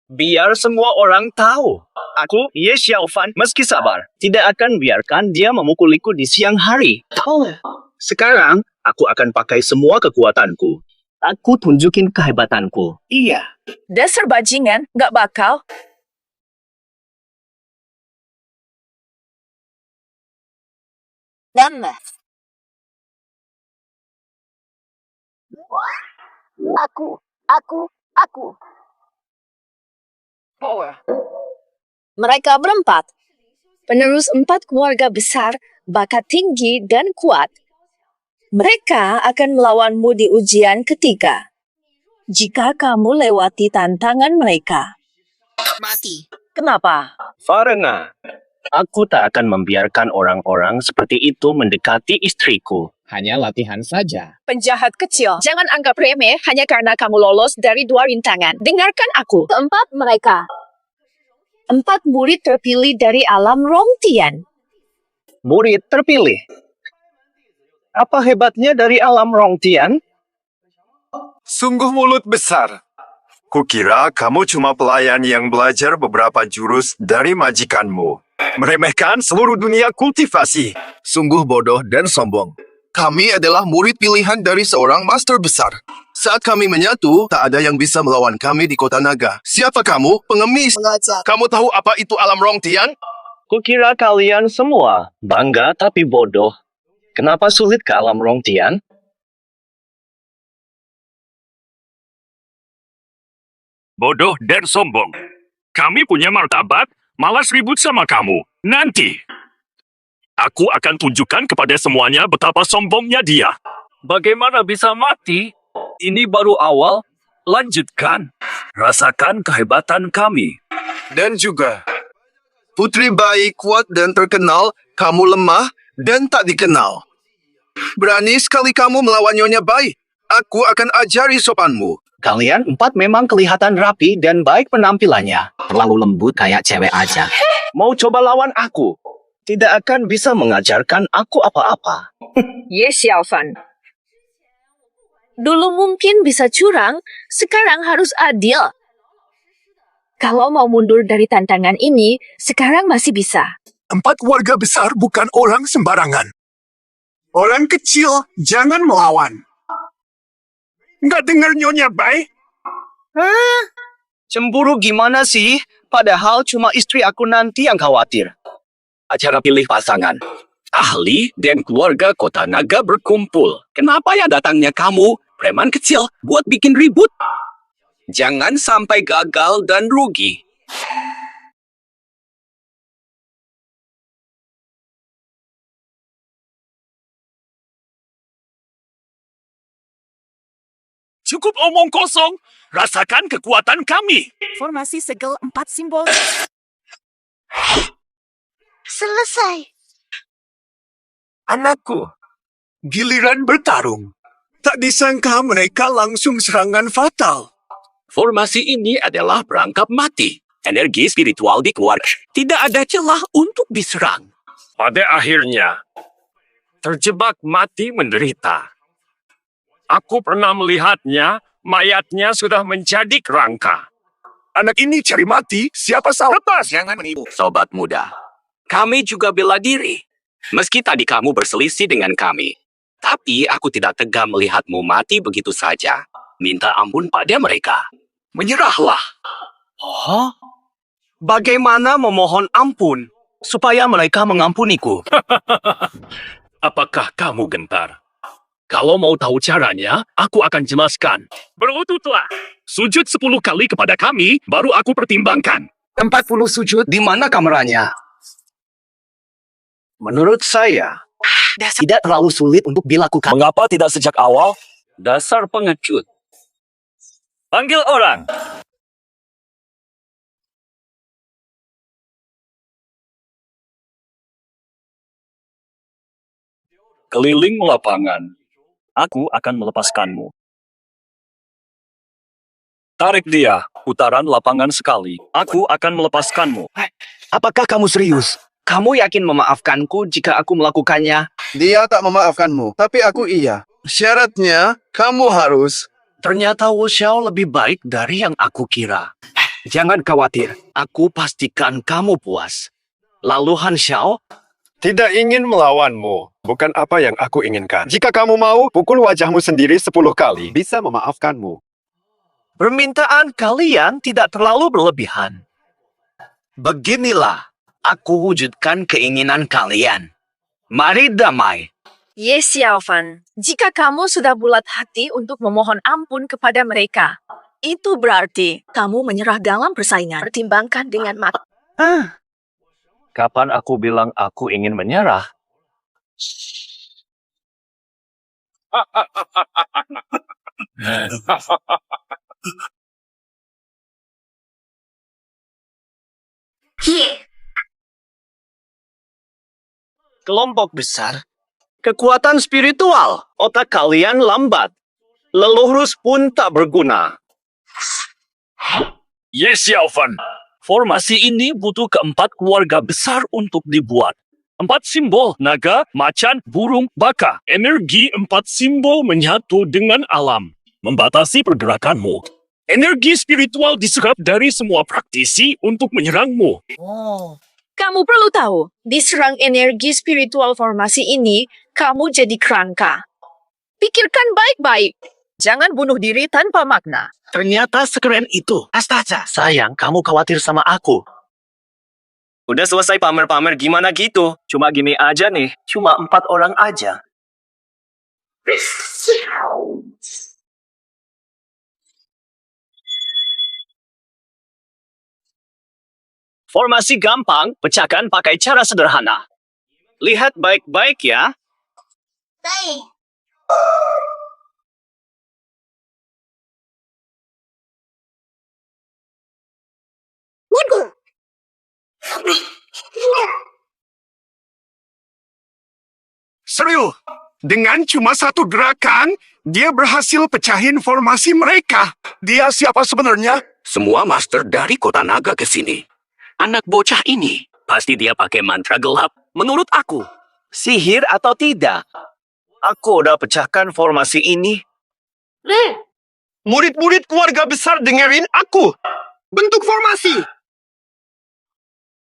Biar semua orang tahu. Aku, Ye Xiaofan, meski sabar, tidak akan biarkan dia memukuliku di siang hari. Sekarang, aku akan pakai semua kekuatanku. Aku tunjukin kehebatanku. Iya. Dasar bajingan, gak bakal. Nama. Aku. Mereka berempat. Penerus 4 keluarga besar, bakat tinggi dan kuat. Mereka akan melawanmu di ujian ketiga. Jika kamu lewati tantangan mereka. Mati. Kenapa? Karena Aku tak akan membiarkan orang-orang seperti itu mendekati istriku. Hanya latihan saja. Penjahat kecil, jangan anggap remeh hanya karena kamu lolos dari 2 rintangan. Dengarkan aku. Keempat mereka. 4 murid terpilih dari alam Rongtian. Murid terpilih. Apa hebatnya dari alam Rongtian? Sungguh mulut besar. Kukira kamu cuma pelayan yang belajar beberapa jurus dari majikanmu. Meremehkan seluruh dunia kultivasi. Sungguh bodoh dan sombong. Kami adalah murid pilihan dari seorang master besar. Saat kami menyatu, tak ada yang bisa melawan kami di kota naga. Siapa kamu? Pengemis. Kamu tahu apa itu alam Rongtian? Kukira kalian semua bangga tapi bodoh. Kenapa sulit ke alam Rongtian? Bodoh dan sombong. Kami punya martabat, malas ribut sama kamu. Nanti, aku akan tunjukkan kepada semuanya betapa sombongnya dia. Bagaimana bisa mati? Ini baru awal. Lanjutkan. Rasakan kehebatan kami. Dan juga, putri baik, kuat dan terkenal, kamu lemah dan tak dikenal. Berani sekali kamu melawan Nyonya Bai. Aku akan ajari sopanmu. Kalian 4 memang kelihatan rapi dan baik penampilannya. Terlalu lembut kayak cewek aja. Mau coba lawan aku? Tidak akan bisa mengajarkan aku apa-apa. Yes, Xiaofan. Dulu mungkin bisa curang, sekarang harus adil. Kalau mau mundur dari tantangan ini, sekarang masih bisa. 4 warga besar bukan orang sembarangan. Orang kecil jangan melawan. Nggak dengar Nyonya Bai? Cemburu gimana sih? Padahal cuma istri aku nanti yang khawatir. Acara pilih pasangan. Ahli dan keluarga kota naga berkumpul. Kenapa ya datangnya kamu, preman kecil, buat bikin ribut? Jangan sampai gagal dan rugi. Cukup omong kosong. Rasakan kekuatan kami. Formasi segel 4 simbol. Selesai. Anakku, giliran bertarung. Tak disangka mereka langsung serangan fatal. Formasi ini adalah perangkap mati. Energi spiritual dikeluarkan. Tidak ada celah untuk diserang. Pada akhirnya, terjebak mati menderita. Aku pernah melihatnya, mayatnya sudah menjadi kerangka. Anak ini cari mati, siapa salah? Lepas, jangan menipu. Sobat muda, kami juga bela diri. Meski tadi kamu berselisih dengan kami, tapi aku tidak tega melihatmu mati begitu saja. Minta ampun pada mereka. Menyerahlah. Oh? Bagaimana memohon ampun supaya mereka mengampuniku? Apakah kamu gentar? Kalau mau tahu caranya, aku akan jelaskan. Berlututlah. Sujud 10 kali kepada kami, baru aku pertimbangkan. 40 sujud, di mana kameranya? Menurut saya, tidak terlalu sulit untuk dilakukan. Mengapa tidak sejak awal? Dasar pengecut. Panggil orang. Keliling lapangan. Aku akan melepaskanmu. Tarik dia, putaran lapangan sekali. Aku akan melepaskanmu. Apakah kamu serius? Kamu yakin memaafkanku jika aku melakukannya? Dia tak memaafkanmu, tapi aku iya. Syaratnya, kamu harus... Ternyata Wu Xiao lebih baik dari yang aku kira. Jangan khawatir, aku pastikan kamu puas. Lalu Han Xiao, Tidak ingin melawanmu, bukan apa yang aku inginkan. Jika kamu mau, pukul wajahmu sendiri 10 kali. Bisa memaafkanmu. permintaan kalian tidak terlalu berlebihan. Beginilah, aku wujudkan keinginan kalian. Mari damai. Yes, Xiaofan. Jika kamu sudah bulat hati untuk memohon ampun kepada mereka, itu berarti kamu menyerah dalam persaingan. Pertimbangkan dengan matang. Kapan aku bilang aku ingin menyerah? Kelompok besar. Kekuatan spiritual. Otak kalian lambat. Leluhur pun tak berguna. Yes, Yalvan. Formasi ini butuh keempat keluarga besar untuk dibuat. 4 simbol, naga, macan, burung, baka. Energi 4 simbol menyatu dengan alam. Membatasi pergerakanmu. Energi spiritual diserap dari semua praktisi untuk menyerangmu. Kamu perlu tahu, diserang energi spiritual formasi ini, kamu jadi kerangka. Pikirkan baik-baik. Jangan bunuh diri tanpa makna. Ternyata sekeren itu. Astaga. Sayang, kamu khawatir sama aku. Udah selesai pamer-pamer gimana gitu. Cuma gini aja nih. Cuma 4 orang aja. Formasi gampang, pecahkan pakai cara sederhana. Lihat baik-baik ya. Baik. Mundur. Serius, dengan cuma satu gerakan, dia berhasil pecahin formasi mereka. Dia siapa sebenarnya? Semua master dari kota naga ke sini. Anak bocah ini, pasti dia pakai mantra gelap. Menurut aku, Sihir atau tidak? Aku udah pecahkan formasi ini. Murid-murid keluarga besar dengerin aku. Bentuk formasi.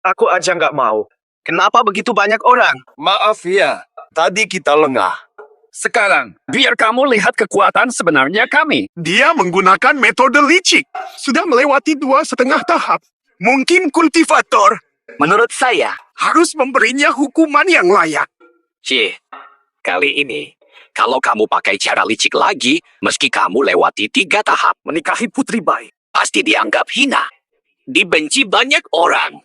Aku aja nggak mau. Kenapa begitu banyak orang? Maaf ya, tadi kita lengah. Sekarang, biar kamu lihat kekuatan sebenarnya kami. Dia menggunakan metode licik. Sudah melewati 2,5 tahap. Mungkin kultivator menurut saya, harus memberinya hukuman yang layak. kali ini, kalau kamu pakai cara licik lagi, meski kamu lewati 3 tahap menikahi Putri Bai, pasti dianggap hina. Dibenci banyak orang.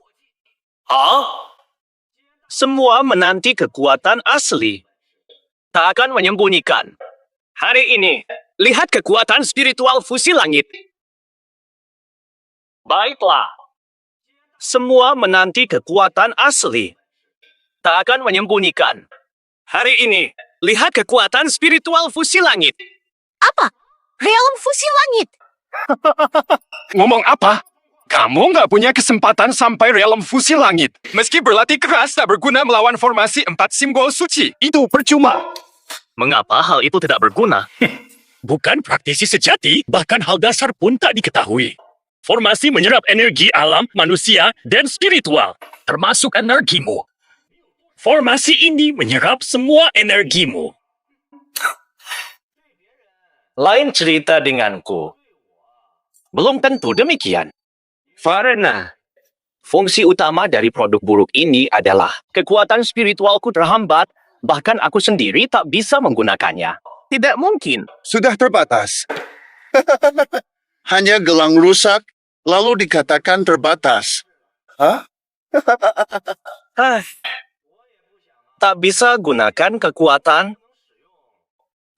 Semua menanti kekuatan asli. Tak akan menyembunyikan. Hari ini, lihat kekuatan spiritual fusi langit. Baiklah. Semua menanti kekuatan asli. Tak akan menyembunyikan. Hari ini, lihat kekuatan spiritual fusi langit. Apa? Realm fusi langit. Ngomong apa? Kamu nggak punya kesempatan sampai realm fusi langit. Meski berlatih keras, tak berguna melawan formasi 4 simbol suci. Itu percuma. Mengapa hal itu tidak berguna? Bukan praktisi sejati, bahkan hal dasar pun tak diketahui. Formasi menyerap energi alam, manusia, dan spiritual, termasuk energimu. Formasi ini menyerap semua energimu. Lain cerita denganku. Belum tentu demikian. Karena fungsi utama dari produk buruk ini adalah kekuatan spiritualku terhambat, bahkan aku sendiri tak bisa menggunakannya. Tidak mungkin. Sudah terbatas. Hanya gelang rusak, lalu dikatakan terbatas. Tak bisa gunakan kekuatan.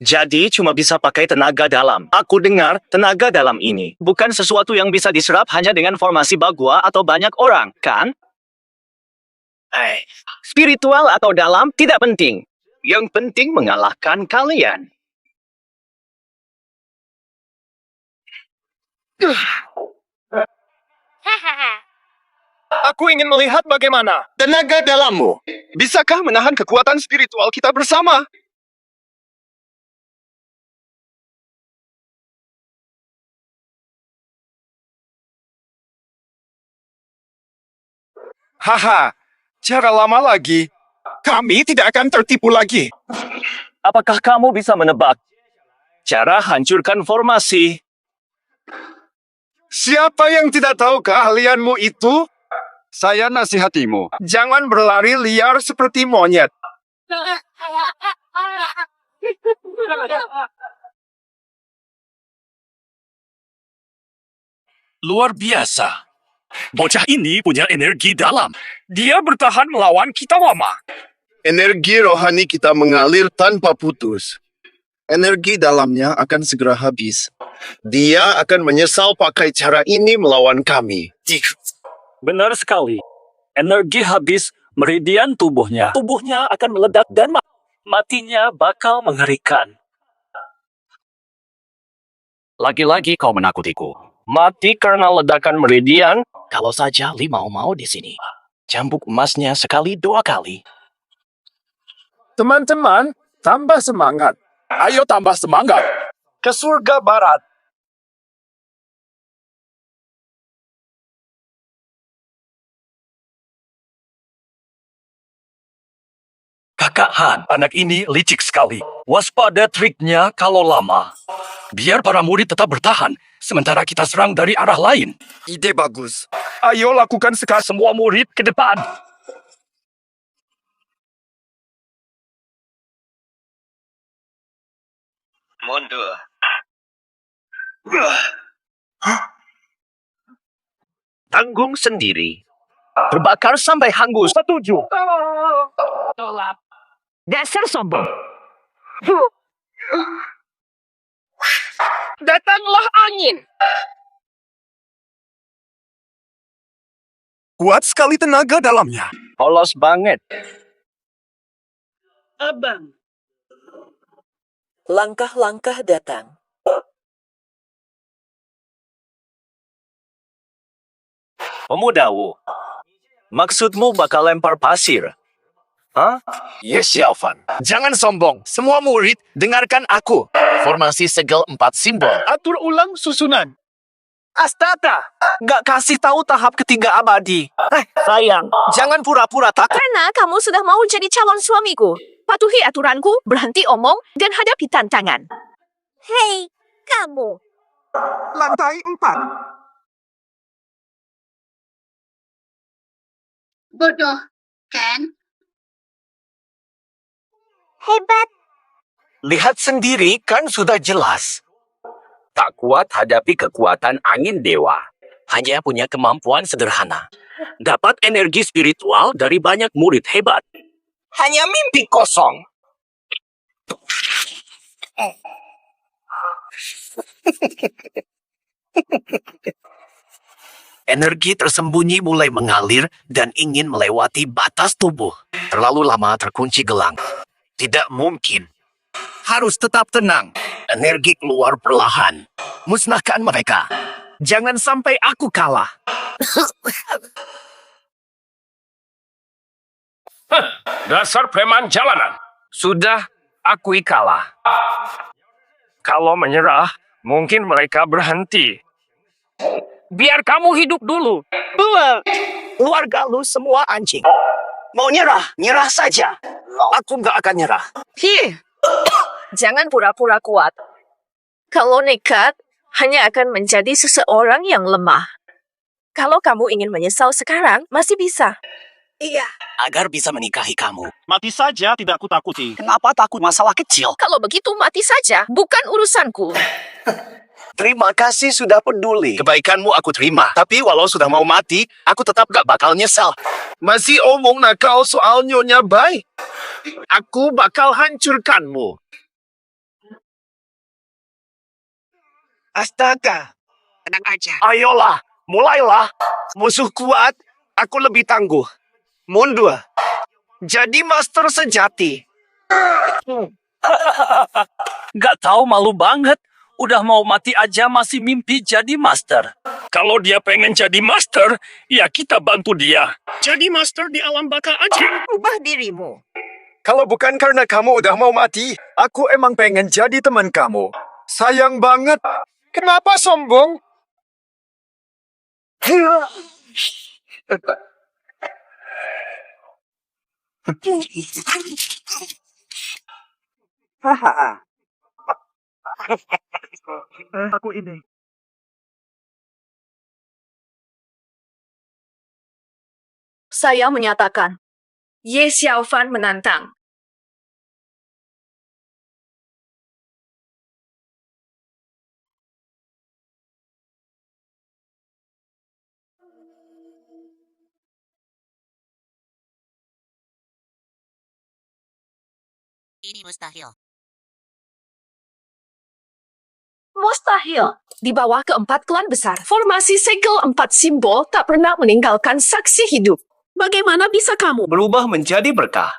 Jadi cuma bisa pakai tenaga dalam. Aku dengar tenaga dalam ini bukan sesuatu yang bisa diserap hanya dengan formasi bagua atau banyak orang, kan? Spiritual atau dalam tidak penting. Yang penting mengalahkan kalian. Aku ingin melihat bagaimana tenaga dalammu. Bisakah menahan kekuatan spiritual kita bersama? Haha, cara lama lagi. Kami tidak akan tertipu lagi. Apakah kamu bisa menebak cara hancurkan formasi? Siapa yang tidak tahu keahlianmu itu? Saya nasihatimu. Jangan berlari liar seperti monyet. Luar biasa. Bocah ini punya energi dalam. Dia bertahan melawan Kitawama. Energi rohani kita mengalir tanpa putus. Energi dalamnya akan segera habis. Dia akan menyesal pakai cara ini melawan kami. Benar sekali. Energi habis meridian tubuhnya. Tubuhnya akan meledak dan matinya bakal mengerikan. Lagi-lagi kau menakutiku. Mati karena ledakan meridian? Kalau saja Limau Mau di sini. Cambuk emasnya sekali 2 kali. Teman-teman, tambah semangat. Ayo tambah semangat. Ke surga barat. Kakak Han, anak ini licik sekali. Waspada triknya kalau lama. Biar para murid tetap bertahan, sementara kita serang dari arah lain. Ide bagus. Ayo lakukan sekarang. Semua murid ke depan. Mundur. Tanggung sendiri. Terbakar sampai hangus. Setuju. Dasar sombong. Datanglah angin. Kuat sekali tenaga dalamnya. Polos banget. Abang. Langkah-langkah datang. Pemuda Wu. Maksudmu bakal lempar pasir? Hah? Yes, Xiaofan. Jangan sombong. Semua murid, dengarkan aku. Formasi segel 4 simbol. Atur ulang susunan. Astaga! Nggak kasih tahu tahap ketiga abadi. Sayang. Jangan pura-pura takut. Karena kamu sudah mau jadi calon suamiku. Patuhi aturanku, berhenti omong, dan hadapi tantangan. Hei, kamu. Lantai 4. Bodoh, kan? Hebat. Lihat sendiri kan sudah jelas. Tak kuat hadapi kekuatan angin dewa. Hanya punya kemampuan sederhana. Dapat energi spiritual dari banyak murid hebat. Hanya mimpi kosong. Energi tersembunyi mulai mengalir dan ingin melewati batas tubuh. Terlalu lama terkunci gelang. Tidak mungkin. Harus tetap tenang. Energi keluar perlahan. Musnahkan mereka. Jangan sampai aku kalah. Dasar preman jalanan. Sudah akui kalah. Kalau menyerah, mungkin mereka berhenti. Biar kamu hidup dulu. Keluarga lu semua anjing. Mau nyerah, nyerah saja. Aku nggak akan nyerah. Jangan pura-pura kuat. Kalau nekat, hanya akan menjadi seseorang yang lemah. Kalau kamu ingin menyesal sekarang, masih bisa. Iya. Agar bisa menikahi kamu. Mati saja tidak kutakuti. Kenapa takut masalah kecil? Kalau begitu, mati saja. Bukan urusanku. Terima kasih sudah peduli. Kebaikanmu aku terima. Tapi walau sudah mau mati, aku tetap gak bakal nyesal. Masih omong nakal soal Nyonya Bai. Aku bakal hancurkanmu. Astaga. Tenang aja. Ayolah, mulailah. Musuh kuat, aku lebih tangguh. Mundur. Jadi master sejati. Gak tahu, malu banget. Udah mau mati aja masih mimpi jadi master. Kalau dia pengen jadi master, ya kita bantu dia. Jadi master di alam baka aja. Ubah dirimu. Kalau bukan karena kamu udah mau mati, aku emang pengen jadi teman kamu. Sayang banget. Kenapa sombong? Aku ini. Saya menyatakan, Ye Xiaofan menantang. Ini mustahil. Mustahil. Di bawah keempat klan besar, formasi segel 4 simbol tak pernah meninggalkan saksi hidup. Bagaimana bisa kamu? Berubah menjadi berkah.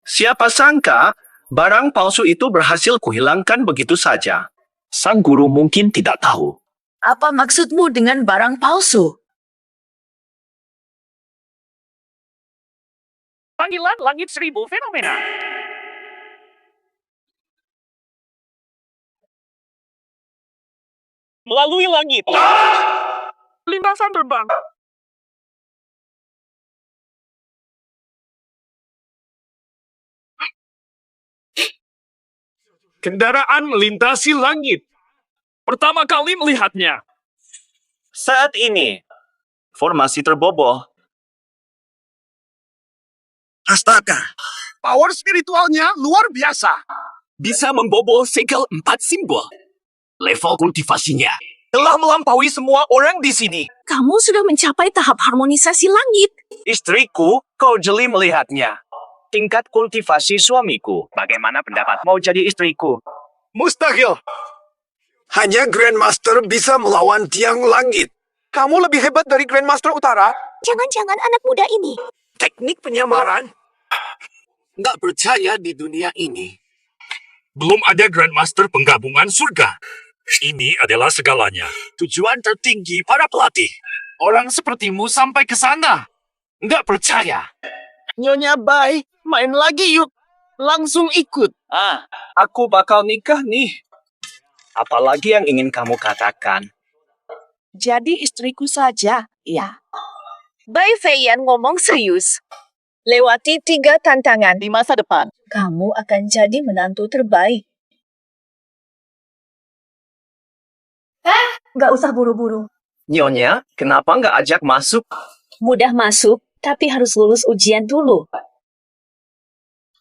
Siapa sangka barang palsu itu berhasil kuhilangkan begitu saja. Sang guru mungkin tidak tahu. Apa maksudmu dengan barang palsu? Panggilan langit 1000 fenomena. Melalui langit. Lintasan terbang. Kendaraan melintasi langit. Pertama kali melihatnya. Saat ini, formasi terboboh. Astaga. Power spiritualnya luar biasa. Bisa membobol segel 4 simbol. Level kultivasinya Telah melampaui semua orang di sini. Kamu sudah mencapai tahap harmonisasi langit. Istriku, kau jeli melihatnya. Tingkat kultivasi suamiku. Bagaimana pendapatmu jadi istriku? Mustahil. Hanya Grandmaster bisa melawan tiang langit. Kamu lebih hebat dari Grandmaster Utara. Jangan-jangan anak muda ini. Teknik penyamaran. Nggak percaya di dunia ini. Belum ada Grandmaster penggabungan surga. Ini adalah segalanya. Tujuan tertinggi para pelatih. Orang sepertimu sampai ke sana. Nggak percaya. Nyonya Bai, main lagi yuk. Langsung ikut. Aku bakal nikah nih. Apalagi yang ingin kamu katakan? Jadi istriku saja, ya. Bai Feiyan ngomong serius. Lewati 3 tantangan di masa depan. Kamu akan jadi menantu terbaik. Nggak usah buru-buru. Nyonya, kenapa nggak ajak masuk? Mudah masuk, tapi harus lulus ujian dulu.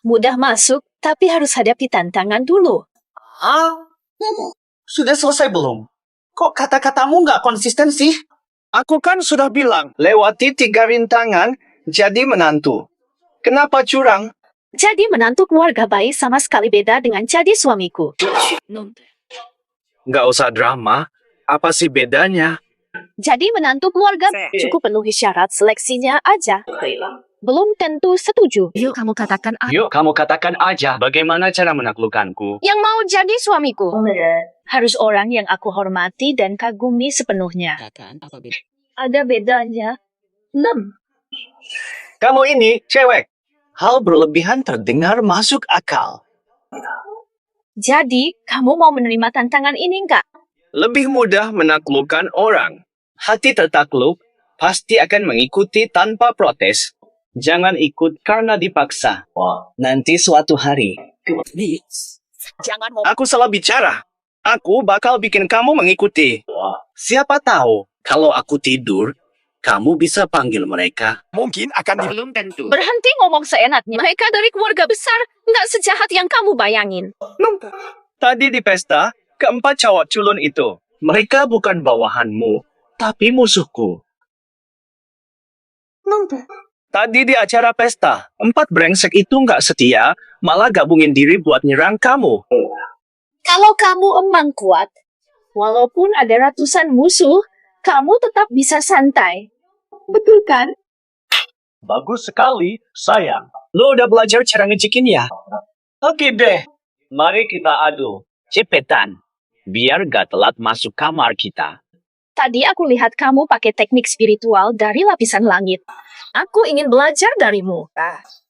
Mudah masuk, tapi harus hadapi tantangan dulu. Sudah selesai belum? Kok kata-katamu nggak konsisten sih? Aku kan sudah bilang, lewati 3 rintangan, jadi menantu. Kenapa curang? Jadi menantu keluarga baik sama sekali beda dengan jadi suamiku. Nggak usah drama. Apa sih bedanya? Jadi menantu keluarga cukup penuhi syarat seleksinya aja. Belum tentu setuju. Yuk kamu katakan Yuk, kamu katakan aja bagaimana cara menaklukkanku. yang mau jadi suamiku. Harus orang yang aku hormati dan kagumi sepenuhnya. Ada bedanya. 6. Kamu ini cewek. Hal berlebihan terdengar masuk akal. Jadi, kamu mau menerima tantangan ini enggak? Lebih mudah menaklukkan orang. Hati tertakluk pasti akan mengikuti tanpa protes. Jangan ikut karena dipaksa. Nanti suatu hari. Jangan mau. Aku salah bicara. Aku bakal bikin kamu mengikuti. Siapa tahu, kalau aku tidur, kamu bisa panggil mereka. Mungkin akan belum tentu. Berhenti ngomong seenaknya. Mereka dari keluarga besar, nggak sejahat yang kamu bayangin. Tadi di pesta, keempat cowok culun itu. Mereka bukan bawahanmu, tapi musuhku. Tadi di acara pesta, 4 brengsek itu nggak setia, malah gabungin diri buat nyerang kamu. Kalau kamu emang kuat, walaupun ada ratusan musuh, kamu tetap bisa santai. Betul kan? Bagus sekali, sayang. Lo udah belajar cara ngejikin ya? Oke deh, mari kita adu. Cepetan, biar gak telat masuk kamar kita. Tadi aku lihat kamu pakai teknik spiritual dari lapisan langit. Aku ingin belajar darimu.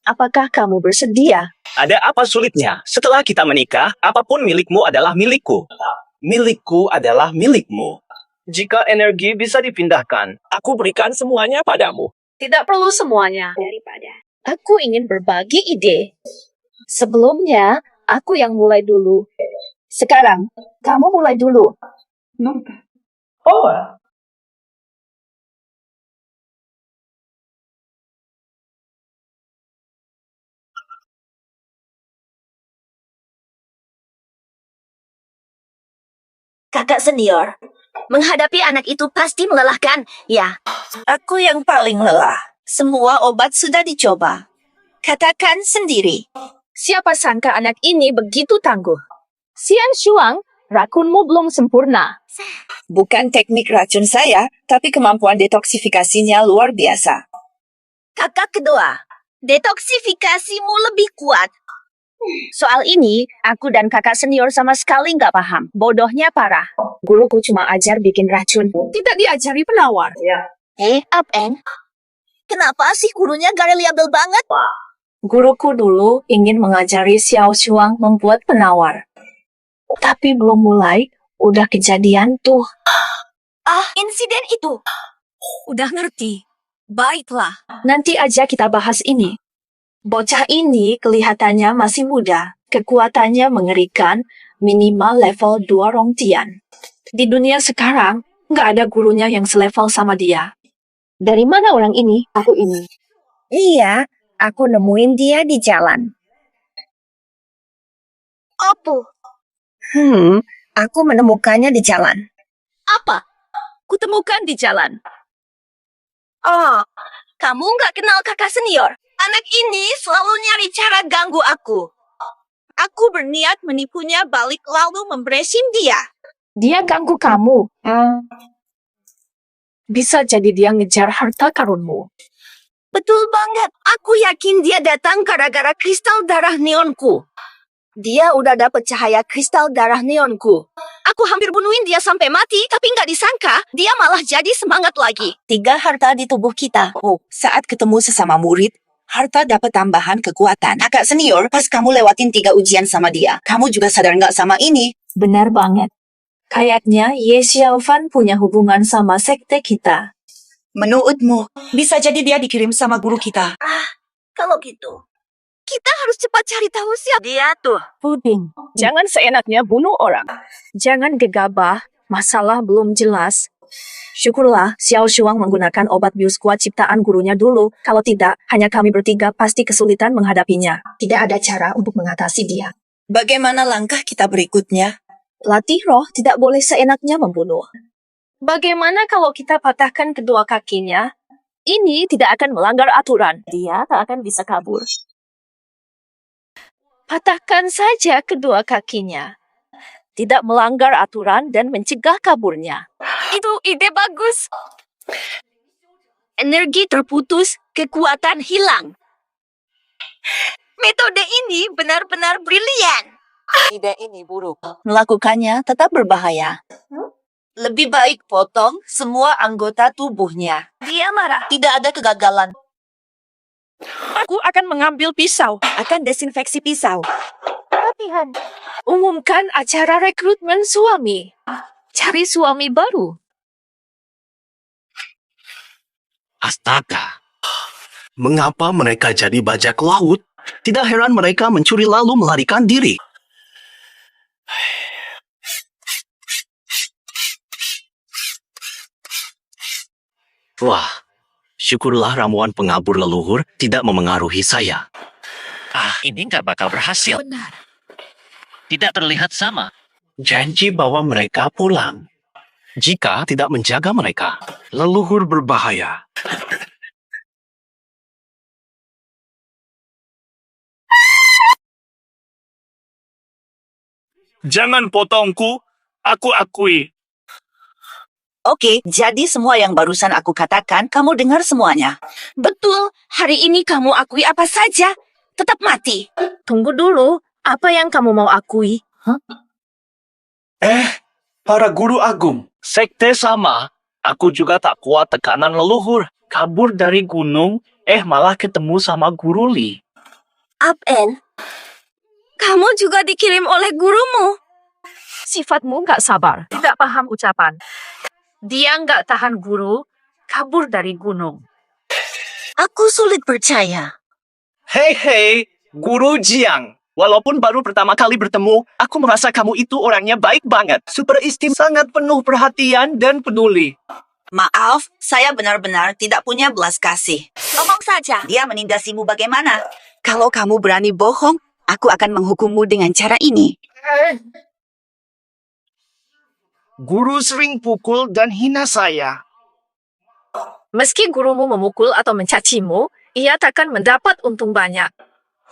Apakah kamu bersedia? Ada apa sulitnya? Setelah kita menikah, apapun milikmu adalah milikku. Milikku adalah milikmu. Jika energi bisa dipindahkan, aku berikan semuanya padamu. Tidak perlu semuanya. Aku ingin berbagi ide. Sebelumnya, aku yang mulai dulu. Sekarang, kamu mulai dulu. Oh, Kakak senior, menghadapi anak itu pasti melelahkan. Ya, aku yang paling lelah. Semua obat sudah dicoba. Katakan sendiri. Siapa sangka anak ini begitu tangguh? Xian Shuang, rakunmu belum sempurna. Bukan teknik racun saya, tapi kemampuan detoksifikasinya luar biasa. Kakak kedua, detoksifikasimu lebih kuat. Soal ini, aku dan kakak senior sama sekali nggak paham. Bodohnya parah. Guruku cuma ajar bikin racun, tidak diajari penawar. Apen? Kenapa sih gurunya gak reliable banget? Guruku dulu ingin mengajari Xiao Shuang membuat penawar. Tapi belum mulai, udah kejadian tuh. Insiden itu. Udah ngerti. Baiklah. Nanti aja kita bahas ini. Bocah ini kelihatannya masih muda. Kekuatannya mengerikan, minimal level 2 Rongtian. Di dunia sekarang, nggak ada gurunya yang selevel sama dia. Dari mana orang ini? Aku ini. Iya, aku nemuin dia di jalan. Apa? Aku menemukannya di jalan. Apa? Kutemukan di jalan. Oh, kamu nggak kenal kakak senior? Anak ini selalu nyari cara ganggu aku. Aku berniat menipunya balik lalu membrasin dia. Dia ganggu kamu. Bisa jadi dia ngejar harta karunmu. Betul banget. Aku yakin dia datang gara-gara kristal darah neonku. Dia udah dapet cahaya kristal darah neonku. Aku hampir bunuhin dia sampai mati, tapi nggak disangka dia malah jadi semangat lagi. 3 harta di tubuh kita. Oh, saat ketemu sesama murid, harta dapat tambahan kekuatan. Kakak senior, pas kamu lewatin 3 ujian sama dia, kamu juga sadar nggak sama ini? Benar banget. Kayaknya Ye Xiaofan punya hubungan sama sekte kita. Menurutmu, bisa jadi dia dikirim sama guru kita. Kalau gitu, kita harus cepat cari tahu siapa dia tuh. Puding, jangan seenaknya bunuh orang. Jangan gegabah, masalah belum jelas. Syukurlah Xiao Shuang menggunakan obat bius kuat ciptaan gurunya dulu. Kalau tidak, hanya kami bertiga pasti kesulitan menghadapinya. Tidak ada cara untuk mengatasi dia. Bagaimana langkah kita berikutnya? Latih roh tidak boleh seenaknya membunuh. Bagaimana kalau kita patahkan kedua kakinya? Ini tidak akan melanggar aturan. Dia tak akan bisa kabur. Patahkan saja kedua kakinya. Tidak melanggar aturan dan mencegah kaburnya. Itu ide bagus. Energi terputus, kekuatan hilang. Metode ini benar-benar brilian. Ide ini buruk. Melakukannya tetap berbahaya. Lebih baik potong semua anggota tubuhnya. Dia marah. Tidak ada kegagalan. Aku akan mengambil pisau. Akan desinfeksi pisau. Latihan. Umumkan acara rekrutmen suami. Cari suami baru. Astaga. Mengapa mereka jadi bajak laut? Tidak heran mereka mencuri lalu melarikan diri. Wah, syukurlah ramuan pengabur leluhur tidak memengaruhi saya. Ini nggak bakal berhasil. Benar. Tidak terlihat sama. Janji bahwa mereka pulang. Jika tidak menjaga mereka, leluhur berbahaya. Jangan potongku, aku akui. Oke, jadi semua yang barusan aku katakan, kamu dengar semuanya. Betul, hari ini kamu akui apa saja. Tetap mati. Tunggu dulu. Apa yang kamu mau akui? Para guru agung, sekte sama. Aku juga tak kuat tekanan leluhur. Kabur dari gunung, malah ketemu sama guru Li. Apen, kamu juga dikirim oleh gurumu. Sifatmu nggak sabar. Tidak paham ucapan. Dia nggak tahan guru, kabur dari gunung. Aku sulit percaya. Hei, Guru Jiang. Walaupun baru pertama kali bertemu, aku merasa kamu itu orangnya baik banget. Super sangat penuh perhatian dan peduli. Maaf, saya benar-benar tidak punya belas kasih. Ngomong saja. Dia menindasimu bagaimana? Kalau kamu berani bohong, aku akan menghukummu dengan cara ini. Guru sering pukul dan hina saya. Meski gurumu memukul atau mencacimu, ia takkan mendapat untung banyak.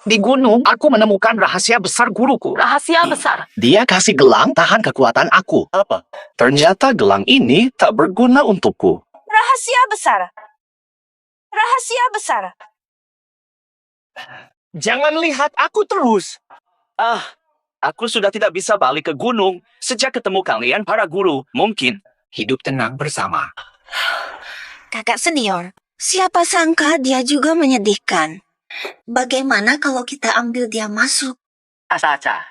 Di gunung, aku menemukan rahasia besar guruku. Rahasia besar. Dia kasih gelang tahan kekuatan aku. Apa? Ternyata gelang ini tak berguna untukku. Rahasia besar. Rahasia besar. Jangan lihat aku terus. Aku sudah tidak bisa balik ke gunung sejak ketemu kalian para guru. Mungkin hidup tenang bersama. Kakak senior, siapa sangka dia juga menyedihkan. Bagaimana kalau kita ambil dia masuk? Asa-asa.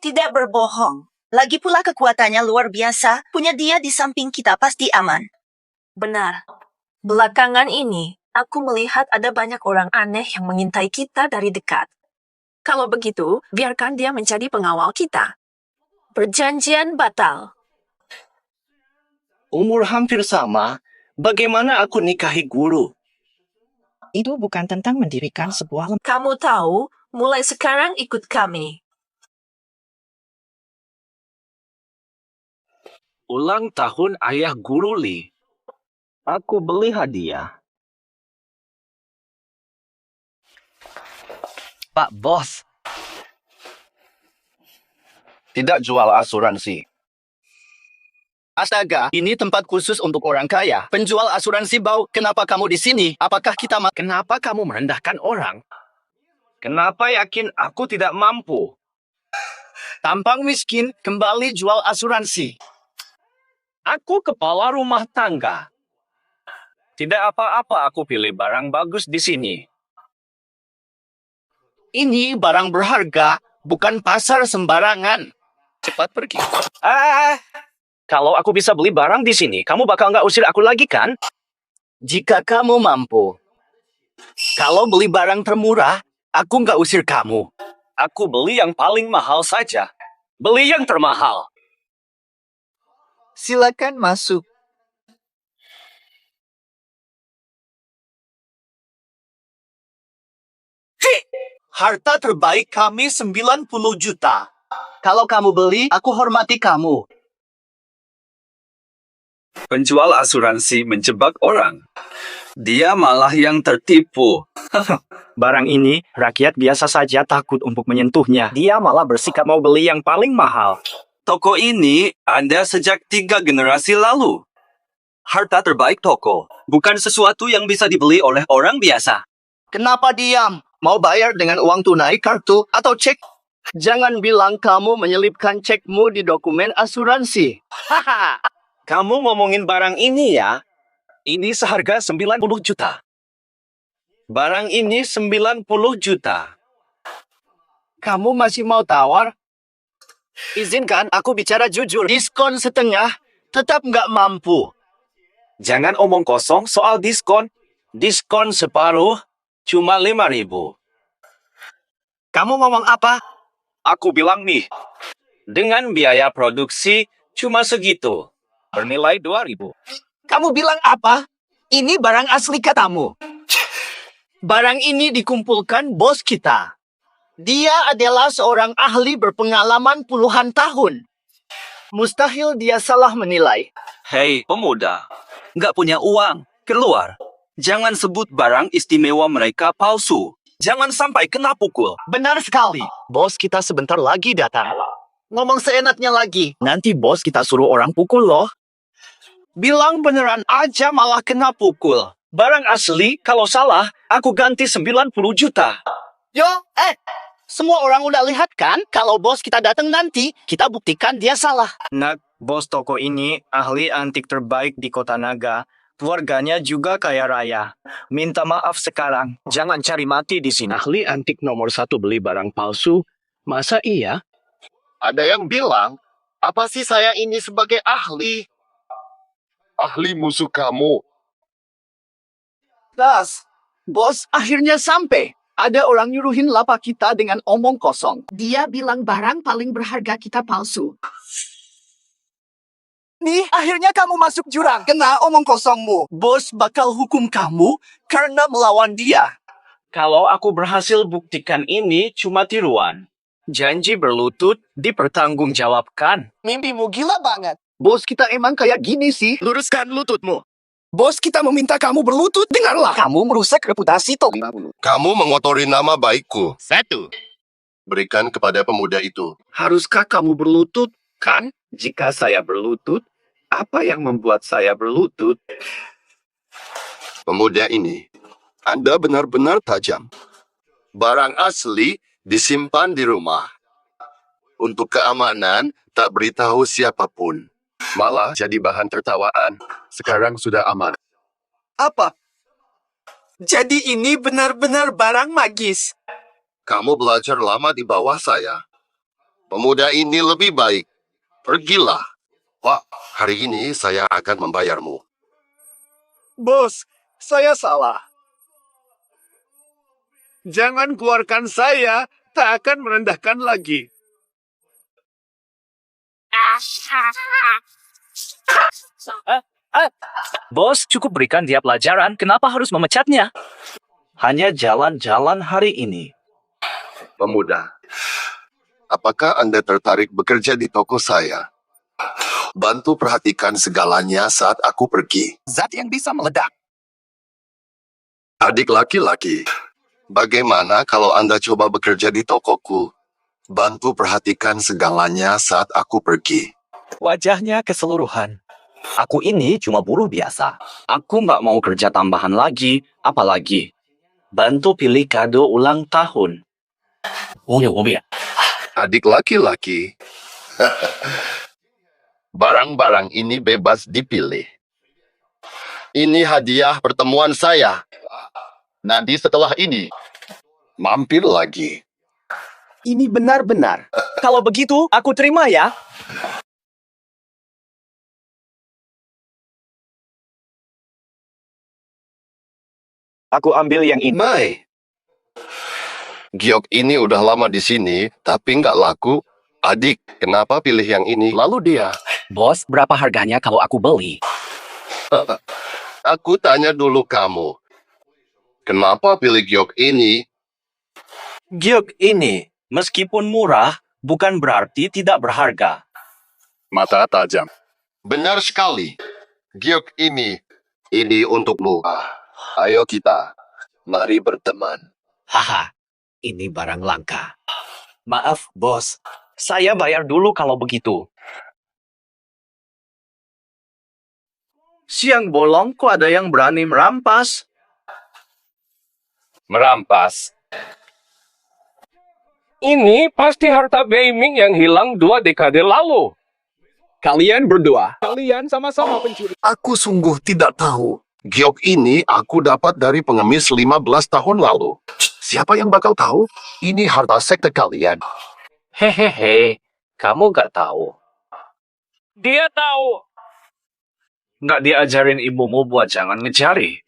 Tidak berbohong. Lagi pula kekuatannya luar biasa. Punya dia di samping kita pasti aman. Benar. Belakangan ini, aku melihat ada banyak orang aneh yang mengintai kita dari dekat. Kalau begitu, biarkan dia menjadi pengawal kita. Perjanjian batal. Umur hampir sama. Bagaimana aku nikahi guru? Itu bukan tentang mendirikan sebuah Kamu tahu, mulai sekarang ikut kami. Ulang tahun ayah guru Li. Aku beli hadiah. Pak Bos. Tidak jual asuransi. Astaga, ini tempat khusus untuk orang kaya. Penjual asuransi bau, kenapa kamu di sini? Apakah kita Kenapa kamu merendahkan orang? Kenapa yakin aku tidak mampu? Tampang miskin, kembali jual asuransi. Aku kepala rumah tangga. Tidak apa-apa aku pilih barang bagus di sini. Ini barang berharga, bukan pasar sembarangan. Cepat pergi. Kalau aku bisa beli barang di sini, kamu bakal nggak usir aku lagi kan? Jika kamu mampu. Kalau beli barang termurah, aku nggak usir kamu. Aku beli yang paling mahal saja. Beli yang termahal. Silakan masuk. Harta terbaik kami 90 juta. Kalau kamu beli, aku hormati kamu. Penjual asuransi menjebak orang. Dia malah yang tertipu. Barang ini, rakyat biasa saja takut untuk menyentuhnya. Dia malah bersikap mau beli yang paling mahal. Toko ini ada sejak 3 generasi lalu. Harta terbaik toko, bukan sesuatu yang bisa dibeli oleh orang biasa. Kenapa diam? Mau bayar dengan uang tunai, kartu, atau cek? Jangan bilang kamu menyelipkan cekmu di dokumen asuransi. Haha. Kamu ngomongin barang ini ya? Ini seharga 90 juta. Barang ini 90 juta. Kamu masih mau tawar? Izinkan aku bicara jujur. Diskon setengah, tetap nggak mampu. Jangan omong kosong soal diskon. Diskon separuh, cuma 5.000. Kamu ngomong apa? Aku bilang nih, dengan biaya produksi cuma segitu. Bernilai 2.000. Kamu bilang apa? Ini barang asli katamu. Barang ini dikumpulkan bos kita. Dia adalah seorang ahli berpengalaman puluhan tahun. Mustahil dia salah menilai. Hei, pemuda. Nggak punya uang. Keluar. Jangan sebut barang istimewa mereka palsu. Jangan sampai kena pukul. Benar sekali. Bos kita sebentar lagi datang. Ngomong seenaknya lagi. Nanti bos kita suruh orang pukul loh. Bilang beneran aja malah kena pukul. Barang asli, kalau salah, aku ganti 90 juta. Yo, semua orang udah lihat kan? Kalau bos kita datang nanti, kita buktikan dia salah. Nak, bos toko ini ahli antik terbaik di kota Naga. Keluarganya juga kaya raya. Minta maaf sekarang. Jangan cari mati di sini. Ahli antik nomor 1 beli barang palsu. Masa iya? Ada yang bilang, apa sih saya ini sebagai ahli? Ahli musuh kamu. Das, bos akhirnya sampai. Ada orang nyuruhin lapak kita dengan omong kosong. Dia bilang barang paling berharga kita palsu. Nih, akhirnya kamu masuk jurang. Kena omong kosongmu. Bos bakal hukum kamu karena melawan dia. Kalau aku berhasil buktikan ini cuma tiruan. Janji berlutut dipertanggungjawabkan. Mimpimu gila banget. Bos kita emang kayak gini sih. Luruskan lututmu. Bos kita meminta kamu berlutut. Dengarlah. Kamu merusak reputasi Tom. Kamu mengotori nama baikku. 1. Berikan kepada pemuda itu. Haruskah kamu berlutut? Kan? Jika saya berlutut, apa yang membuat saya berlutut? Pemuda ini, Anda benar-benar tajam. Barang asli disimpan di rumah. Untuk keamanan, tak beritahu siapapun. Malah jadi bahan tertawaan. Sekarang sudah aman. Apa? Jadi ini benar-benar barang magis. Kamu belajar lama di bawah saya. Pemuda ini lebih baik. Pergilah. Wah, hari ini saya akan membayarmu. Bos, saya salah. Jangan keluarkan saya, tak akan merendahkan lagi. Bos, cukup berikan dia pelajaran. Kenapa harus memecatnya? Hanya jalan-jalan hari ini. Pemuda, apakah Anda tertarik bekerja di toko saya? Bantu perhatikan segalanya saat aku pergi. Zat yang bisa meledak. Adik laki-laki, bagaimana kalau Anda coba bekerja di tokoku? Bantu perhatikan segalanya saat aku pergi. Wajahnya keseluruhan. Aku ini cuma buruh biasa. Aku nggak mau kerja tambahan lagi, apalagi bantu pilih kado ulang tahun. Adik laki-laki, barang-barang ini bebas dipilih. Ini hadiah pertemuan saya. Nanti setelah ini, mampir lagi. Ini benar-benar. Kalau begitu, aku terima ya. Aku ambil yang ini. Mai. Giok ini udah lama di sini, tapi nggak laku. Adik, kenapa pilih yang ini? Lalu dia, Bos, berapa harganya kalau aku beli? aku tanya dulu kamu. Kenapa pilih giok ini? Giok ini, meskipun murah, bukan berarti tidak berharga. Mata tajam. Benar sekali. Giok ini untukmu. Ayo kita, mari berteman. Haha, ini barang langka. Maaf, bos. Saya bayar dulu kalau begitu. Siang bolong kok ada yang berani merampas? Merampas. Ini pasti harta Beiming yang hilang 2 dekade lalu. Kalian berdua, kalian sama-sama pencuri. Aku sungguh tidak tahu. Giok ini aku dapat dari pengemis 15 tahun lalu. Siapa yang bakal tahu? Ini harta sekte kalian. Hehehe, kamu gak tahu. Dia tahu. Nggak diajarin ibumu buat jangan ngecari.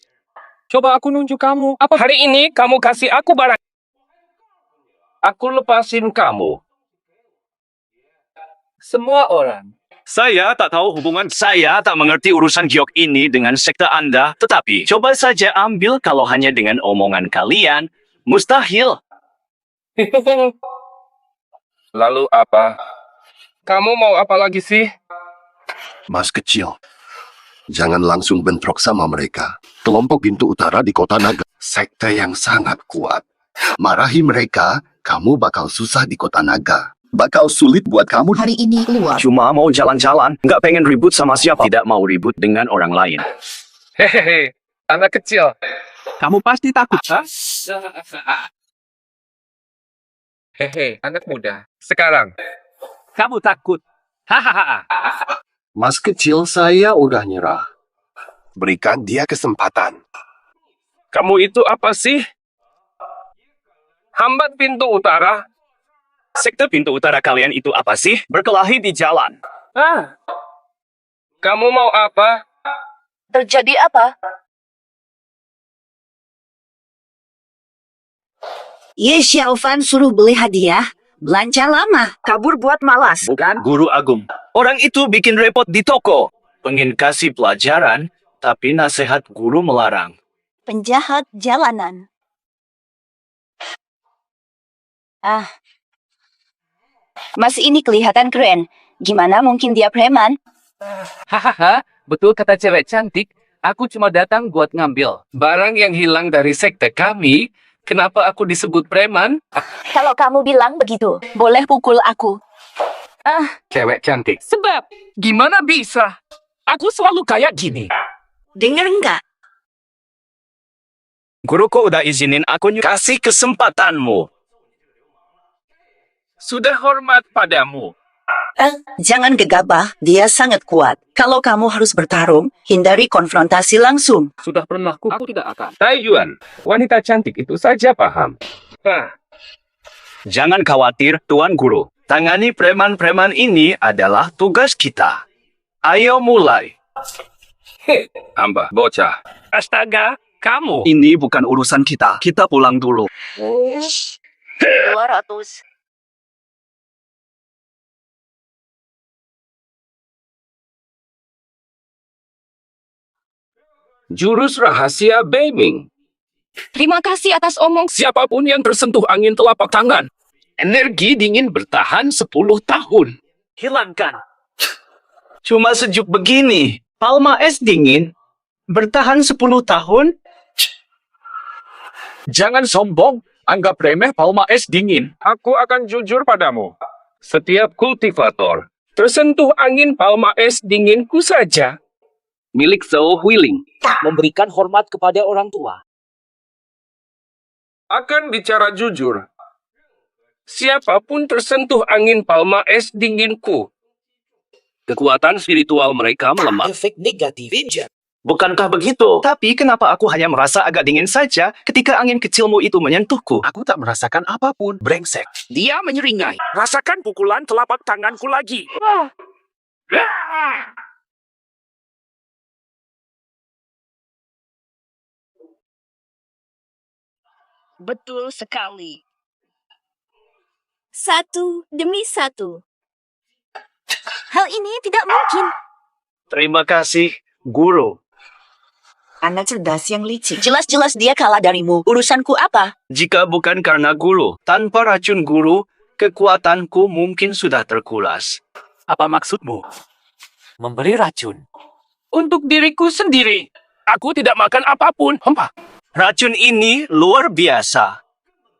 Coba aku nunjuk kamu. Apa hari ini kamu kasih aku barang? Aku lepasin kamu. Semua orang. Saya tak tahu hubungan. Saya tak mengerti urusan giok ini dengan sekte Anda, tetapi coba saja ambil kalau hanya dengan omongan kalian. Mustahil. Lalu apa? Kamu mau apa lagi sih? Mas kecil, jangan langsung bentrok sama mereka. Kelompok Pintu Utara di Kota Naga, sekte yang sangat kuat. Marahi mereka, kamu bakal susah di Kota Naga. Bakal sulit buat kamu. Hari ini keluar. Cuma mau jalan-jalan, nggak pengen ribut sama siapa. Tidak mau ribut dengan orang lain. Hehehe, anak kecil. Kamu pasti takut. Hah? Hehe, anak muda. Sekarang. Kamu takut. Hahaha. Mas kecil, saya udah nyerah. Berikan dia kesempatan. Kamu itu apa sih? Hambat pintu utara. Sekte Pintu Utara kalian itu apa sih? Berkelahi di jalan. Ah. Kamu mau apa? Terjadi apa? Ye Xiaofan suruh beli hadiah. Belanja lama. Kabur buat malas. Bukan Guru Agung. Orang itu bikin repot di toko. Pengen kasih pelajaran, tapi nasihat guru melarang. Penjahat jalanan. Mas ini kelihatan keren. Gimana mungkin dia preman? Hahaha, betul kata cewek cantik. Aku cuma datang buat ngambil barang yang hilang dari sekte kami. Kenapa aku disebut preman? Kalau kamu bilang begitu, boleh pukul aku. Cewek cantik. Sebab, gimana bisa? Aku selalu kayak gini. Dengar nggak? Guruku udah izinin aku kasih kesempatanmu. Sudah hormat padamu. Jangan gegabah, dia sangat kuat. Kalau kamu harus bertarung, hindari konfrontasi langsung. Sudah pernah aku tidak akan. Taiyuan, wanita cantik itu saja paham. Jangan khawatir, Tuan Guru. Tangani preman-preman ini adalah tugas kita. Ayo mulai. Hamba, bocah. Astaga, kamu. Ini bukan urusan kita. Kita pulang dulu. 200. Jurus rahasia Beiming. Terima kasih atas omong. Siapapun yang tersentuh angin telapak tangan. Energi dingin bertahan 10 tahun. Hilangkan. Cuma sejuk begini. Palma es dingin. Bertahan 10 tahun. Jangan sombong. Anggap remeh palma es dingin. Aku akan jujur padamu. Setiap kultivator tersentuh angin palma es dinginku saja. Milik Zhou Huiling. Memberikan hormat kepada orang tua. Akan bicara jujur. Siapapun tersentuh angin palma es dinginku. Kekuatan spiritual mereka melemah. Efek negatif. Bukankah begitu? Tapi kenapa aku hanya merasa agak dingin saja ketika angin kecilmu itu menyentuhku? Aku tak merasakan apapun, brengsek. Dia menyeringai. Rasakan pukulan telapak tanganku lagi. Betul sekali. 1 demi 1. Hal ini tidak mungkin. Terima kasih, Guru. Anak cerdas yang licik. Jelas-jelas dia kalah darimu. Urusanku apa? Jika bukan karena Guru, tanpa racun Guru, kekuatanku mungkin sudah terkuras. Apa maksudmu? Memberi racun. Untuk diriku sendiri. Aku tidak makan apapun. Racun ini luar biasa.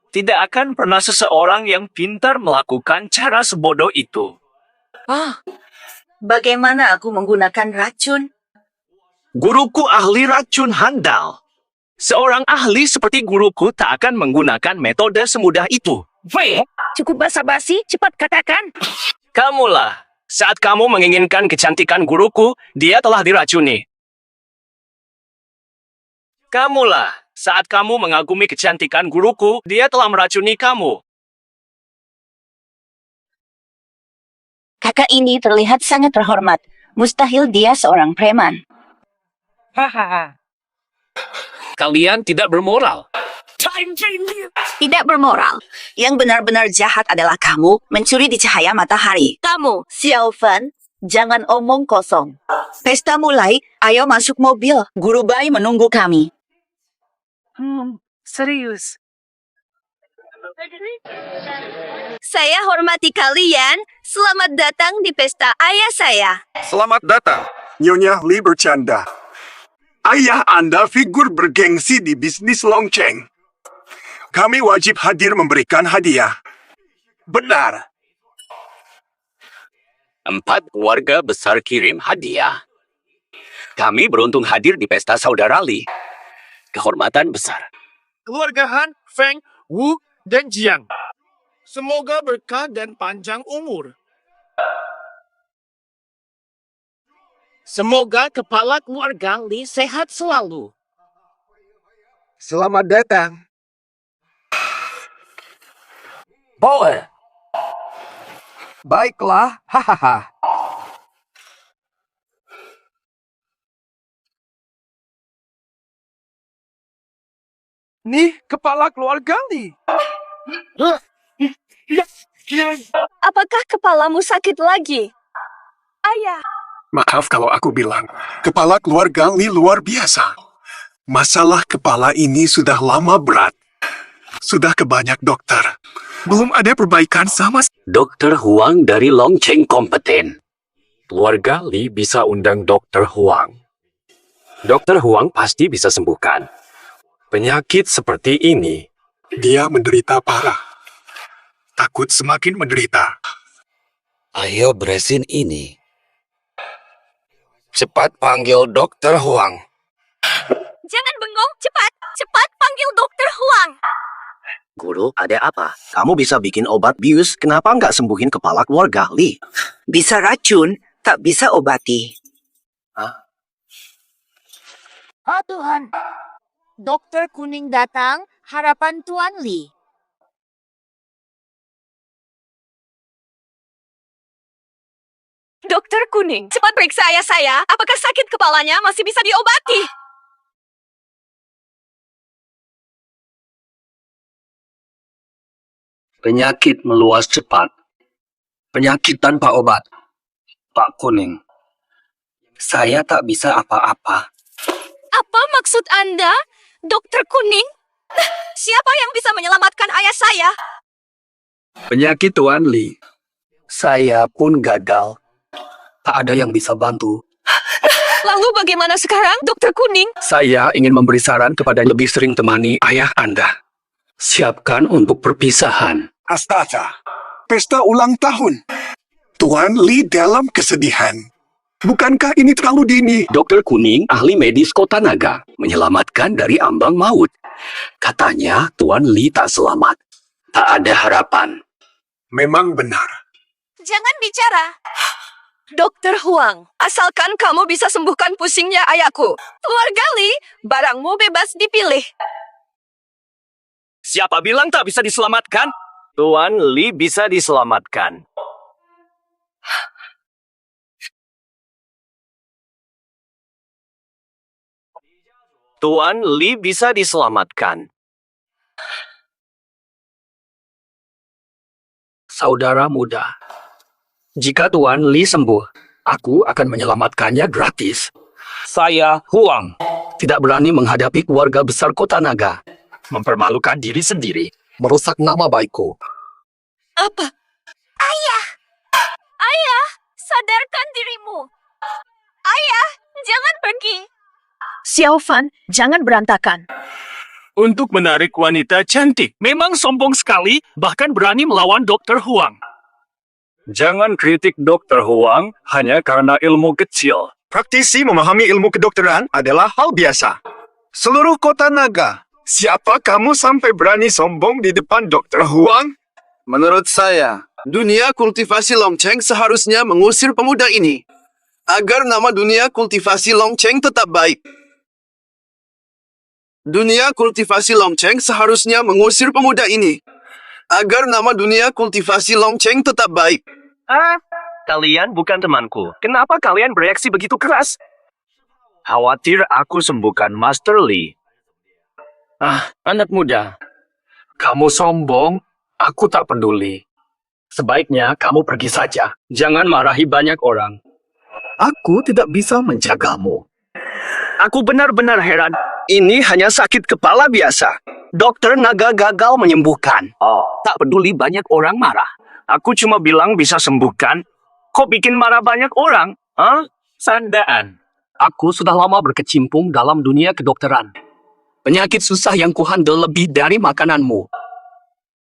Tidak akan pernah seseorang yang pintar melakukan cara sebodoh itu. Bagaimana aku menggunakan racun? Guruku ahli racun handal. Seorang ahli seperti guruku tak akan menggunakan metode semudah itu. Cukup basa-basi, cepat katakan. Kamulah. Saat kamu menginginkan kecantikan guruku, dia telah diracuni. Kamulah. Saat kamu mengagumi kecantikan guruku, dia telah meracuni kamu. Kakak ini terlihat sangat terhormat. Mustahil dia seorang preman. Kalian tidak bermoral. Tidak bermoral. Yang benar-benar jahat adalah kamu mencuri di cahaya matahari. Kamu. Xiao Fan, jangan omong kosong. Pesta mulai, ayo masuk mobil. Guru Bai menunggu kami. Serius. Saya hormati kalian. Selamat datang di pesta ayah saya. Selamat datang. Nyonya Li bercanda. Ayah Anda figur bergengsi di bisnis lonceng. Kami wajib hadir memberikan hadiah. Benar. 4 keluarga besar kirim hadiah. Kami beruntung hadir di pesta saudara Li. Kehormatan besar. Keluarga Han, Feng, Wu, dan Jiang. Semoga berkah dan panjang umur. Semoga kepala keluarga Li sehat selalu. Selamat datang. Boleh. Baiklah, hahaha. Nih, kepala keluarga Li. Apakah kepalamu sakit lagi? Ayah. Maaf kalau aku bilang, kepala keluarga Li luar biasa. Masalah kepala ini sudah lama berat. Sudah ke banyak dokter. Belum ada perbaikan sama. Dokter Huang dari Longcheng kompeten. Keluarga Li bisa undang Dokter Huang. Dokter Huang pasti bisa sembuhkan. Penyakit seperti ini. Dia menderita parah. Takut semakin menderita. Ayo beresin ini. Cepat panggil Dokter Huang. Jangan bengong, cepat. Cepat panggil panggil Dokter Huang. Guru, ada apa? Kamu bisa bikin obat bius, kenapa nggak sembuhin kepala keluarga, Li? Bisa racun, tak bisa obati. Oh Tuhan, Dokter Kuning datang, harapan Tuan Li. Dokter Kuning, cepat periksa ayah saya. Apakah sakit kepalanya masih bisa diobati? Penyakit meluas cepat. Penyakit tanpa obat. Pak Kuning, saya tak bisa apa-apa. Apa maksud Anda, Dokter Kuning? Siapa yang bisa menyelamatkan ayah saya? Penyakit Tuan Li. Saya pun gagal. Tak ada yang bisa bantu. Lalu bagaimana sekarang, Dokter Kuning? Saya ingin memberi saran kepada yang lebih sering temani ayah Anda. Siapkan untuk perpisahan. Astaga, pesta ulang tahun. Tuan Li dalam kesedihan. Bukankah ini terlalu dini? Dokter Kuning, ahli medis Kota Naga, menyelamatkan dari ambang maut. Katanya Tuan Li tak selamat. Tak ada harapan. Memang benar. Jangan bicara. Dokter Huang, asalkan kamu bisa sembuhkan pusingnya ayahku. Keluarga Li, barangmu bebas dipilih. Siapa bilang tak bisa diselamatkan? Tuan Li bisa diselamatkan. Tuan Li bisa diselamatkan. Saudara muda, jika Tuan Li sembuh, aku akan menyelamatkannya gratis. Saya, Huang, tidak berani menghadapi keluarga besar Kota Naga. Mempermalukan diri sendiri, merusak nama baikku. Apa? Ayah! Ayah, sadarkan dirimu. Ayah, jangan pergi. Xiao Fan, jangan berantakan. Untuk menarik wanita cantik. Memang sombong sekali, bahkan berani melawan Dokter Huang. Jangan kritik Dokter Huang hanya karena ilmu kecil. Praktisi memahami ilmu kedokteran adalah hal biasa. Seluruh Kota Naga, siapa kamu sampai berani sombong di depan Dokter Huang? Menurut saya, dunia kultivasi Longcheng seharusnya mengusir pemuda ini. Agar nama dunia kultivasi Longcheng tetap baik. Dunia kultivasi Longcheng seharusnya mengusir pemuda ini. Agar nama dunia kultivasi Longcheng tetap baik. Kalian bukan temanku. Kenapa kalian bereaksi begitu keras? Khawatir aku sembuhkan Master Li. Anak muda, kamu sombong, aku tak peduli. Sebaiknya kamu pergi saja. Jangan marahi banyak orang. Aku tidak bisa menjagamu. Aku benar-benar heran. Ini hanya sakit kepala biasa. Dokter Naga gagal menyembuhkan. Tak peduli banyak orang marah. Aku cuma bilang bisa sembuhkan. Kok bikin marah banyak orang? Sandaan. Aku sudah lama berkecimpung dalam dunia kedokteran. Penyakit susah yang kuhandle lebih dari makananmu.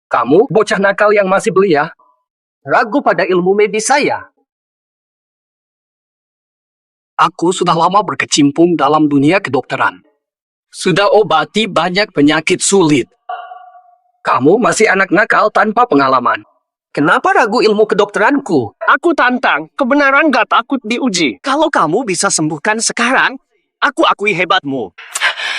Kamu, bocah nakal yang masih belia, ragu pada ilmu medis saya. Aku sudah lama berkecimpung dalam dunia kedokteran. Sudah obati banyak penyakit sulit. Kamu masih anak nakal tanpa pengalaman. Kenapa ragu ilmu kedokteranku? Aku tantang, kebenaran gak takut diuji. Kalau kamu bisa sembuhkan sekarang, aku akui hebatmu.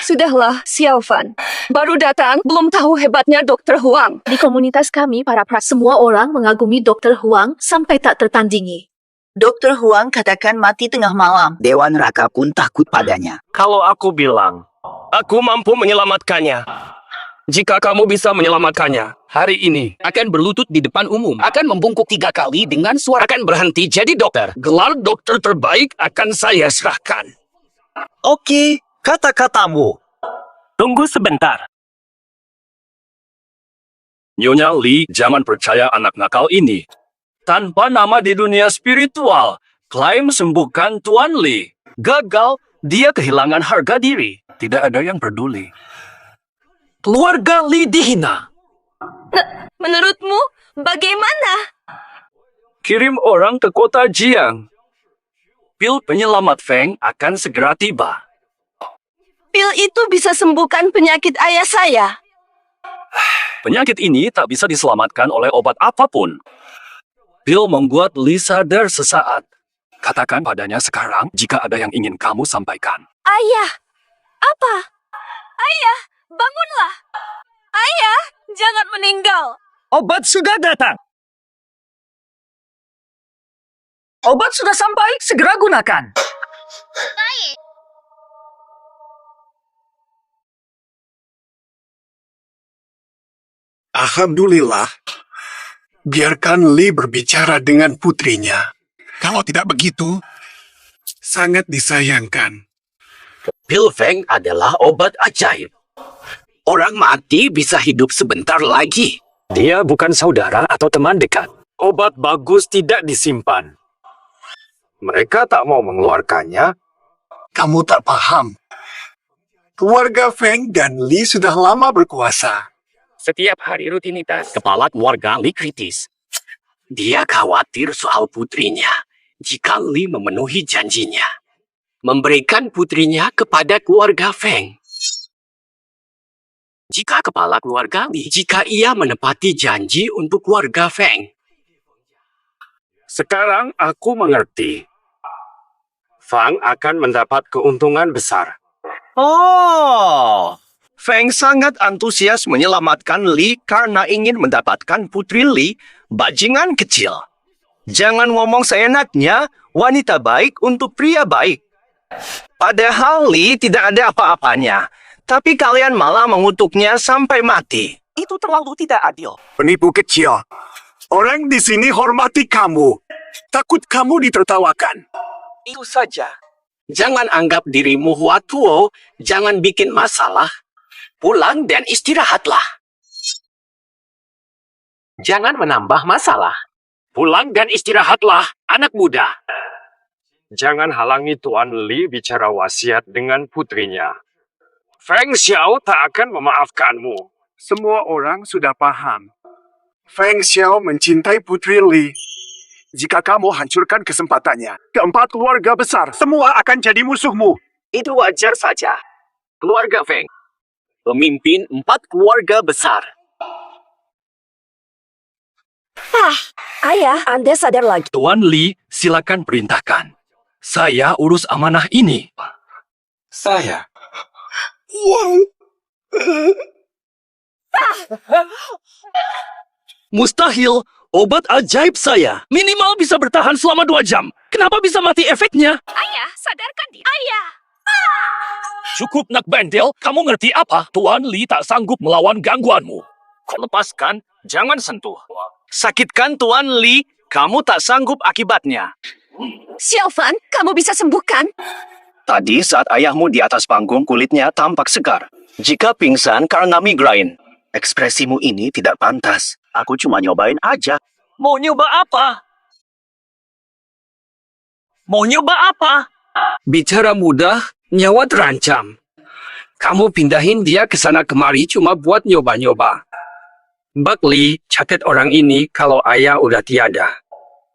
Sudahlah, Xiao Fan. Baru datang, belum tahu hebatnya Dokter Huang. Di komunitas kami, semua orang mengagumi Dokter Huang sampai tak tertandingi. Dokter Huang katakan mati tengah malam. Dewa neraka pun takut padanya. Kalau aku bilang, aku mampu menyelamatkannya. Jika kamu bisa menyelamatkannya, hari ini akan berlutut di depan umum, akan membungkuk 3 kali dengan suara akan berhenti jadi dokter. Gelar dokter terbaik akan saya serahkan. Oke, kata-katamu. Tunggu sebentar. Nyonya Li, jangan percaya anak nakal ini. Tanpa nama di dunia spiritual, klaim sembuhkan Tuan Li. Gagal, dia kehilangan harga diri. Tidak ada yang peduli. Keluarga Li dihina. Menurutmu, bagaimana? Kirim orang ke kota Jiang. Pil penyelamat Feng akan segera tiba. pil itu bisa sembuhkan penyakit ayah saya. Penyakit ini tak bisa diselamatkan oleh obat apapun. Pil membuat Lee sadar sesaat. Katakan padanya sekarang jika ada yang ingin kamu sampaikan. Ayah, apa? Ayah, bangunlah. Ayah, jangan meninggal. Obat sudah datang. Obat sudah sampai, segera gunakan. Alhamdulillah. Biarkan Lee berbicara dengan putrinya. Kalau tidak begitu, sangat disayangkan. Pil Feng adalah obat ajaib. Orang mati bisa hidup sebentar lagi. Dia bukan saudara atau teman dekat. Obat bagus tidak disimpan. Mereka tak mau mengeluarkannya. Kamu tak paham. Keluarga Feng dan Lee sudah lama berkuasa. Setiap hari rutinitas. Kepala keluarga Lee kritis. Dia khawatir soal putrinya jika Lee memenuhi janjinya. Memberikan putrinya kepada keluarga Feng. Jika kepala keluarga Lee, jika ia menepati janji untuk keluarga Feng. Sekarang aku mengerti. Fang akan mendapat keuntungan besar. Oh, Feng sangat antusias menyelamatkan Lee karena ingin mendapatkan putri Lee, bajingan kecil. Jangan ngomong seenaknya, wanita baik untuk pria baik. Padahal Lee tidak ada apa-apanya, tapi kalian malah mengutuknya sampai mati. Itu terlalu tidak adil. Penipu kecil. Orang di sini hormati kamu. Takut kamu ditertawakan. Itu saja. Jangan anggap dirimu Huatuo, jangan bikin masalah. Pulang dan istirahatlah. Jangan menambah masalah. Pulang dan istirahatlah, anak muda. Jangan halangi Tuan Li bicara wasiat dengan putrinya. Feng Xiao tak akan memaafkanmu. Semua orang sudah paham. Feng Xiao mencintai putri Lee. Jika kamu hancurkan kesempatannya, keempat keluarga besar semua akan jadi musuhmu. Itu wajar saja. Keluarga Feng. Pemimpin 4 keluarga besar. Ayah, Anda sadar lagi. Tuan Lee, silakan perintahkan. Saya urus amanah ini. Saya. Wow. Mustahil, obat ajaib saya. Minimal bisa bertahan selama 2 jam. Kenapa bisa mati efeknya? Ayah, sadarkan diri. Ayah. Cukup nak bendel, kamu ngerti apa? Tuan Lee tak sanggup melawan gangguanmu. Kau lepaskan, jangan sentuh. Sakitkan Tuan Lee, kamu tak sanggup akibatnya. Xiaofan, kamu bisa sembuhkan? Tadi saat ayahmu di atas panggung kulitnya tampak segar. Jika pingsan karena migrain. Ekspresimu ini tidak pantas. Aku cuma nyobain aja. Mau nyoba apa? Mau nyoba apa? Bicara mudah, nyawa terancam. Kamu pindahin dia ke sana kemari cuma buat nyoba-nyoba. Buckley, catat orang ini kalau ayah udah tiada.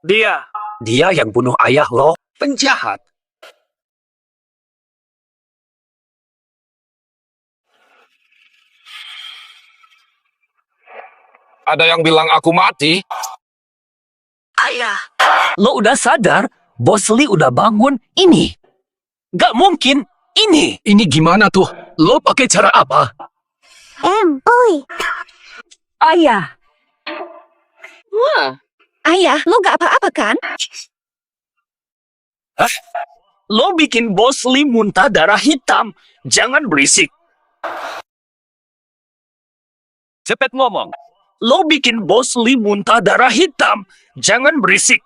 Dia yang bunuh ayah lo. Penjahat. Ada yang bilang aku mati? Ayah. Lo udah sadar? Bos Lee udah bangun ini. Gak mungkin ini. Ini gimana tuh? Lo pakai cara apa? Oi. Ayah. Ayah, lo gak apa-apa kan? Lo bikin Bos Lee muntah darah hitam. Jangan berisik. Cepet ngomong. Lo bikin Bos Lee muntah darah hitam. Jangan berisik.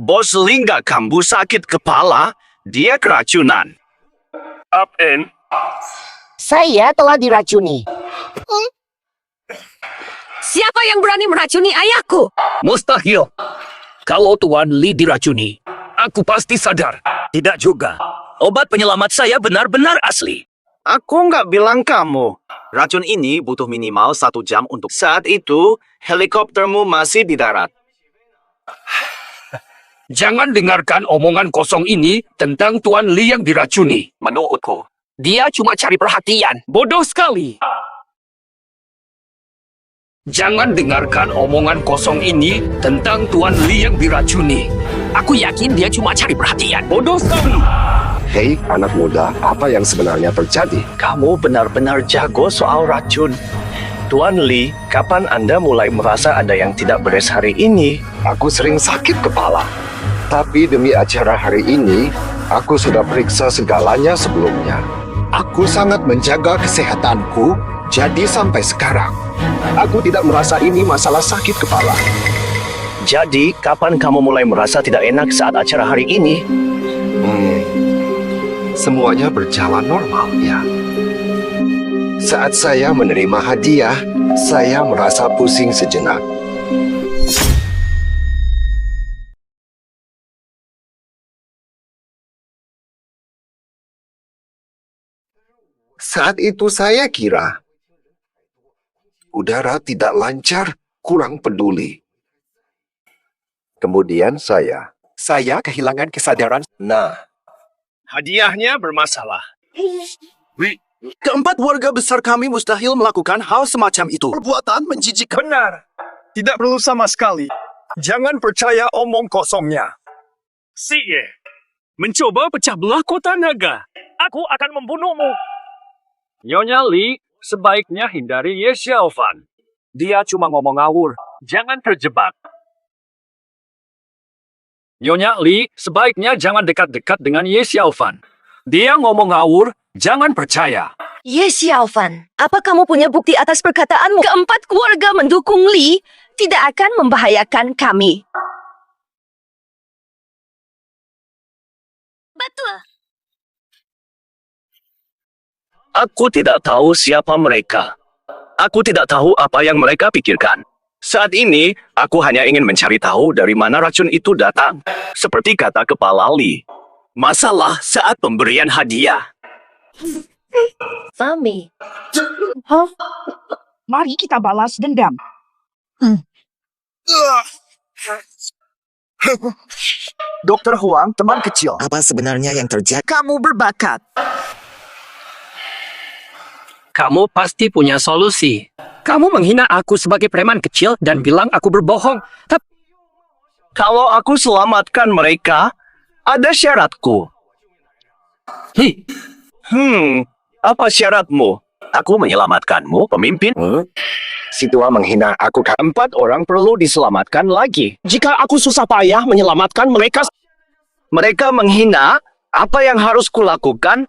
Bos Lee nggak kambuh sakit kepala. Dia keracunan. Up in. Saya telah diracuni. Siapa yang berani meracuni ayahku? Mustahil. Kalau Tuan Lee diracuni, aku pasti sadar. Tidak juga. Obat penyelamat saya benar-benar asli. Aku nggak bilang kamu. Racun ini butuh minimal 1 jam untuk saat itu helikoptermu masih di darat. Jangan dengarkan omongan kosong ini tentang Tuan Lee yang diracuni. Menurutku, Dia cuma cari perhatian. Bodoh sekali. Jangan dengarkan omongan kosong ini tentang Tuan Li yang diracuni. Aku yakin dia cuma cari perhatian. Bodoh sekali. Hei, anak muda, apa yang sebenarnya terjadi? Kamu benar-benar jago soal racun. Tuan Li, kapan Anda mulai merasa ada yang tidak beres hari ini? Aku sering sakit kepala. Tapi demi acara hari ini, aku sudah periksa segalanya sebelumnya. Aku sangat menjaga kesehatanku, jadi sampai sekarang, aku tidak merasa ini masalah sakit kepala. Jadi, kapan kamu mulai merasa tidak enak saat acara hari ini? Semuanya berjalan normal, ya. Saat saya menerima hadiah, saya merasa pusing sejenak. Saat itu saya kira udara tidak lancar, kurang peduli. Kemudian saya kehilangan kesadaran. Nah, hadiahnya bermasalah. Keempat warga besar kami mustahil melakukan hal semacam itu. Perbuatan menjijikkan. Benar. Tidak perlu sama sekali. Jangan percaya omong kosongnya. Si Ye, mencoba pecah belah kota naga. Aku akan membunuhmu. Nyonya Li, sebaiknya hindari Ye Xiaofan. Dia cuma ngomong ngawur. Jangan terjebak. Nyonya Li, sebaiknya jangan dekat-dekat dengan Ye Xiaofan. Dia ngomong ngawur, jangan percaya. Ye Xiaofan, apa kamu punya bukti atas perkataanmu? Keempat keluarga mendukung Li tidak akan membahayakan kami. Betul. Aku tidak tahu siapa mereka. Aku tidak tahu apa yang mereka pikirkan. Saat ini, aku hanya ingin mencari tahu dari mana racun itu datang. Seperti kata kepala Li. Masalah saat pemberian hadiah. Mami. Mari kita balas dendam. Dokter Huang, teman kecil. Apa sebenarnya yang terjadi? Kamu berbakat. Kamu pasti punya solusi. Kamu menghina aku sebagai preman kecil dan bilang aku berbohong. Tapi Kalau aku selamatkan mereka, ada syaratku. Apa syaratmu? Aku menyelamatkanmu, pemimpin. Si tua menghina aku. Empat orang perlu diselamatkan lagi. Jika aku susah payah menyelamatkan mereka, mereka menghina, apa yang harus kulakukan?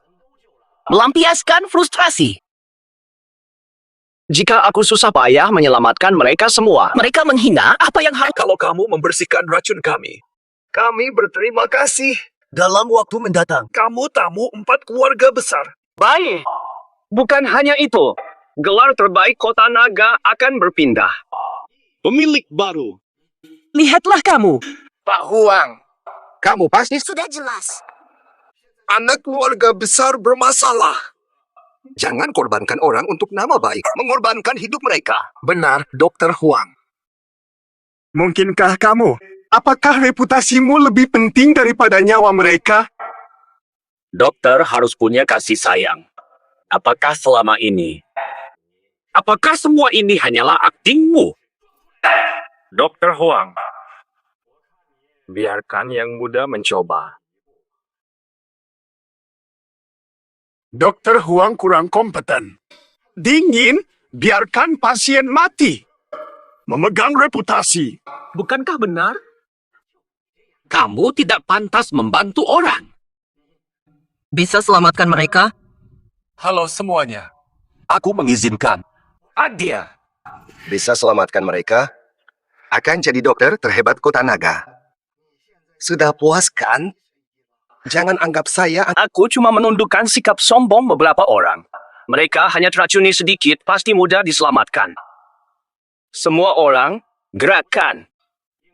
Melampiaskan frustrasi. Jika aku susah payah menyelamatkan mereka semua, mereka menghina, apa yang harus... Kalau kamu membersihkan racun kami berterima kasih. Dalam waktu mendatang, Kamu tamu 4 keluarga besar. Baik. Bukan hanya itu. Gelar terbaik kota naga akan berpindah. Pemilik baru. lihatlah kamu. Pak Huang, kamu pasti Sudah jelas. anak keluarga besar bermasalah. Jangan korbankan orang untuk nama baik, mengorbankan hidup mereka. Benar, Dokter Huang. Mungkinkah kamu? Apakah reputasimu lebih penting daripada nyawa mereka? Dokter harus punya kasih sayang. Apakah selama ini? Apakah semua ini hanyalah aktingmu? Dokter Huang, biarkan yang muda mencoba. Dokter Huang kurang kompeten. Dingin, biarkan pasien mati. Memegang reputasi. Bukankah benar? Kamu tidak pantas membantu orang. Bisa selamatkan mereka? Halo semuanya. Aku mengizinkan. Adia. Bisa selamatkan mereka? Akan jadi dokter terhebat kota naga. Sudah puas kan? Jangan anggap saya... Aku cuma menundukkan sikap sombong beberapa orang. Mereka hanya teracuni sedikit, pasti mudah diselamatkan. Semua orang, gerakan.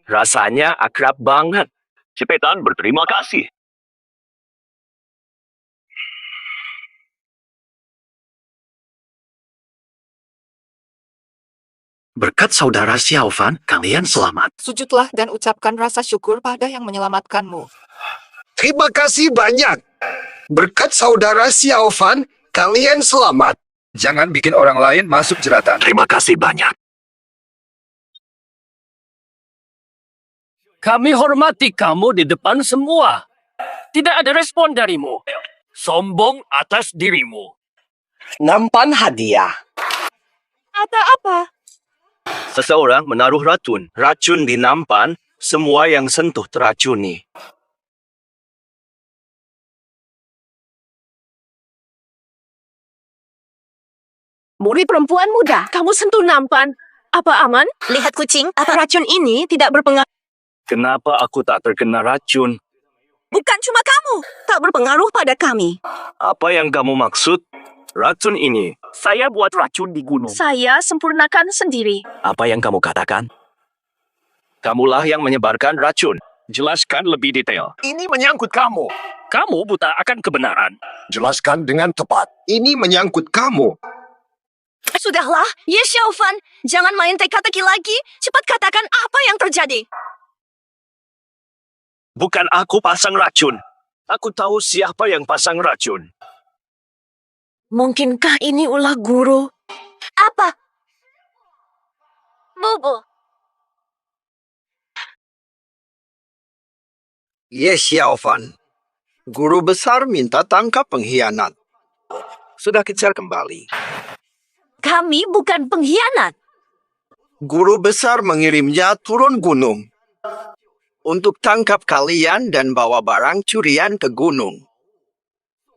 Rasanya akrab banget. Cepetan berterima kasih. Berkat saudara Xiaofan, kalian selamat. Sujudlah dan ucapkan rasa syukur pada yang menyelamatkanmu. Terima kasih banyak. Berkat saudara Xiao Fan, kalian selamat. Jangan bikin orang lain masuk jeratan. Terima kasih banyak. Kami hormati kamu di depan semua. Tidak ada respon darimu. Sombong atas dirimu. Nampan hadiah. Ada apa? Seseorang menaruh racun. Racun di nampan, semua yang sentuh teracuni. Murid perempuan muda, kamu sentuh nampan. Apa aman? Lihat kucing, apa racun ini tidak berpengaruh? Kenapa aku tak terkena racun? Bukan cuma kamu, tak berpengaruh pada kami. Apa yang kamu maksud? Racun ini. Saya buat racun di gunung. Saya sempurnakan sendiri. Apa yang kamu katakan? Kamulah yang menyebarkan racun. Jelaskan lebih detail. Ini menyangkut kamu. Kamu buta akan kebenaran. Jelaskan dengan tepat. Ini menyangkut kamu. Sudahlah, Ye Xiaofan, jangan main teka-teki lagi. Cepat katakan apa yang terjadi. Bukan aku pasang racun. Aku tahu siapa yang pasang racun. Mungkinkah ini ulah guru? Apa? Bubu. Ye Xiaofan. Guru besar minta tangkap pengkhianat. Sudah kejar kembali. Kami bukan pengkhianat. Guru besar mengirimnya turun gunung untuk tangkap kalian dan bawa barang curian ke gunung.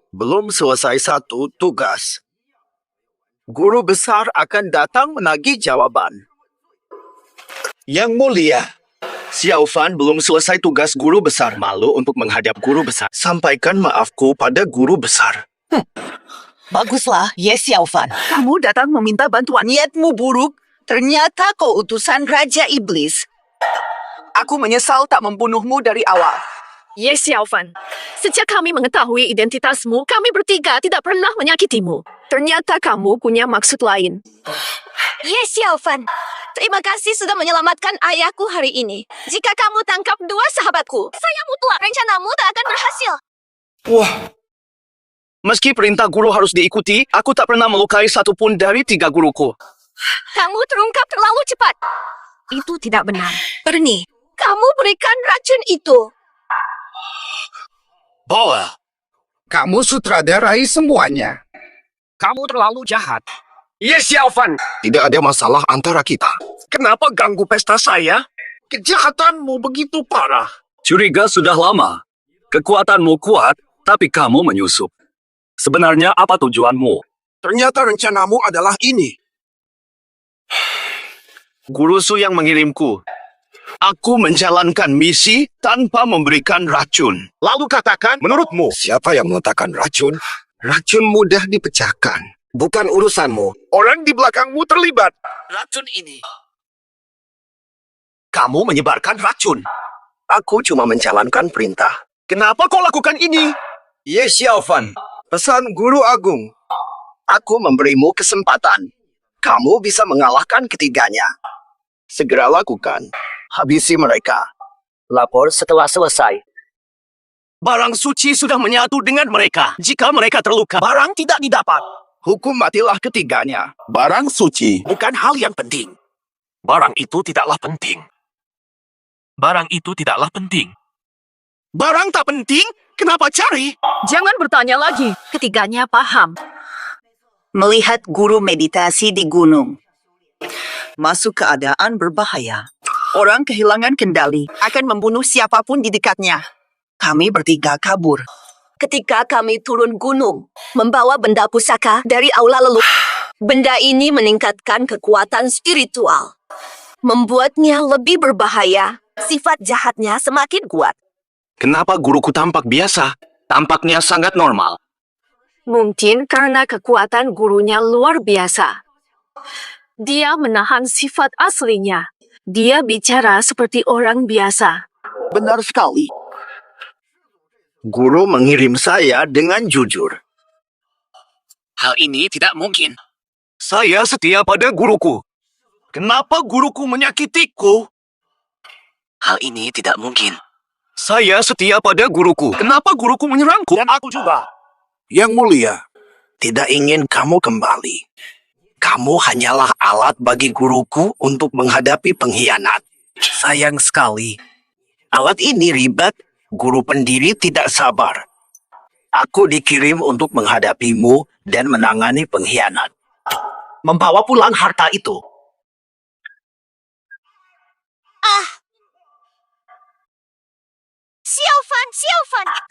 Belum selesai satu tugas. Guru besar akan datang menagih jawaban. Yang mulia, Xiao Fan belum selesai tugas guru besar. Malu untuk menghadap guru besar. Sampaikan maafku pada guru besar. Baguslah, Ye Xiaofan. Kamu datang meminta bantuan. Niatmu buruk, ternyata kau utusan Raja Iblis. Aku menyesal tak membunuhmu dari awal. Ye Xiaofan, sejak kami mengetahui identitasmu, kami bertiga tidak pernah menyakitimu. Ternyata kamu punya maksud lain. Ye Xiaofan, terima kasih sudah menyelamatkan ayahku hari ini. Jika kamu tangkap dua sahabatku, saya mutlak rencanamu tak akan berhasil. Wah. Meski perintah guru harus diikuti, aku tak pernah melukai satupun dari 3 guruku. Kamu terungkap terlalu cepat. Itu tidak benar. Bernie, kamu berikan racun itu. Boa. Kamu sutradarai semuanya. Kamu terlalu jahat. Ye Xiaofan. Tidak ada masalah antara kita. Kenapa ganggu pesta saya? Kejahatanmu begitu parah. Curiga sudah lama. Kekuatanmu kuat, tapi kamu menyusup. Sebenarnya apa tujuanmu? Ternyata rencanamu adalah ini. Guru Su yang mengirimku. Aku menjalankan misi tanpa memberikan racun. Lalu katakan, menurutmu, siapa yang meletakkan racun? Racun mudah dipecahkan. Bukan urusanmu. Orang di belakangmu terlibat. Racun ini. Kamu menyebarkan racun. Aku cuma menjalankan perintah. Kenapa kau lakukan ini? Ye Xiaofan, pesan Guru Agung. Aku memberimu kesempatan. Kamu bisa mengalahkan ketiganya. Segera lakukan. Habisi mereka. Lapor setelah selesai. Barang suci sudah menyatu dengan mereka. Jika mereka terluka, barang tidak didapat. Hukum matilah ketiganya. Barang suci. Bukan hal yang penting. Barang itu tidaklah penting. Barang itu tidaklah penting. Barang tak penting? Kenapa cari? Jangan bertanya lagi. Ketiganya paham. Melihat guru meditasi di gunung. Masuk keadaan berbahaya. Orang kehilangan kendali, akan membunuh siapapun di dekatnya. Kami bertiga kabur. Ketika kami turun gunung, membawa benda pusaka dari aula leluhur. Benda ini meningkatkan kekuatan spiritual. Membuatnya lebih berbahaya. Sifat jahatnya semakin kuat. Kenapa guruku tampak biasa? Tampaknya sangat normal. Mungkin karena kekuatan gurunya luar biasa. Dia menahan sifat aslinya. Dia bicara seperti orang biasa. Benar sekali. Guru mengirim saya dengan jujur. Hal ini tidak mungkin. Saya setia pada guruku. Kenapa guruku menyakitiku? Hal ini tidak mungkin. Saya setia pada guruku. Kenapa guruku menyerangku? Dan aku juga. Yang mulia, tidak ingin kamu kembali. Kamu hanyalah alat bagi guruku untuk menghadapi pengkhianat. Sayang sekali. Alat ini ribet, guru pendiri tidak sabar. Aku dikirim untuk menghadapimu dan menangani pengkhianat. Membawa pulang harta itu.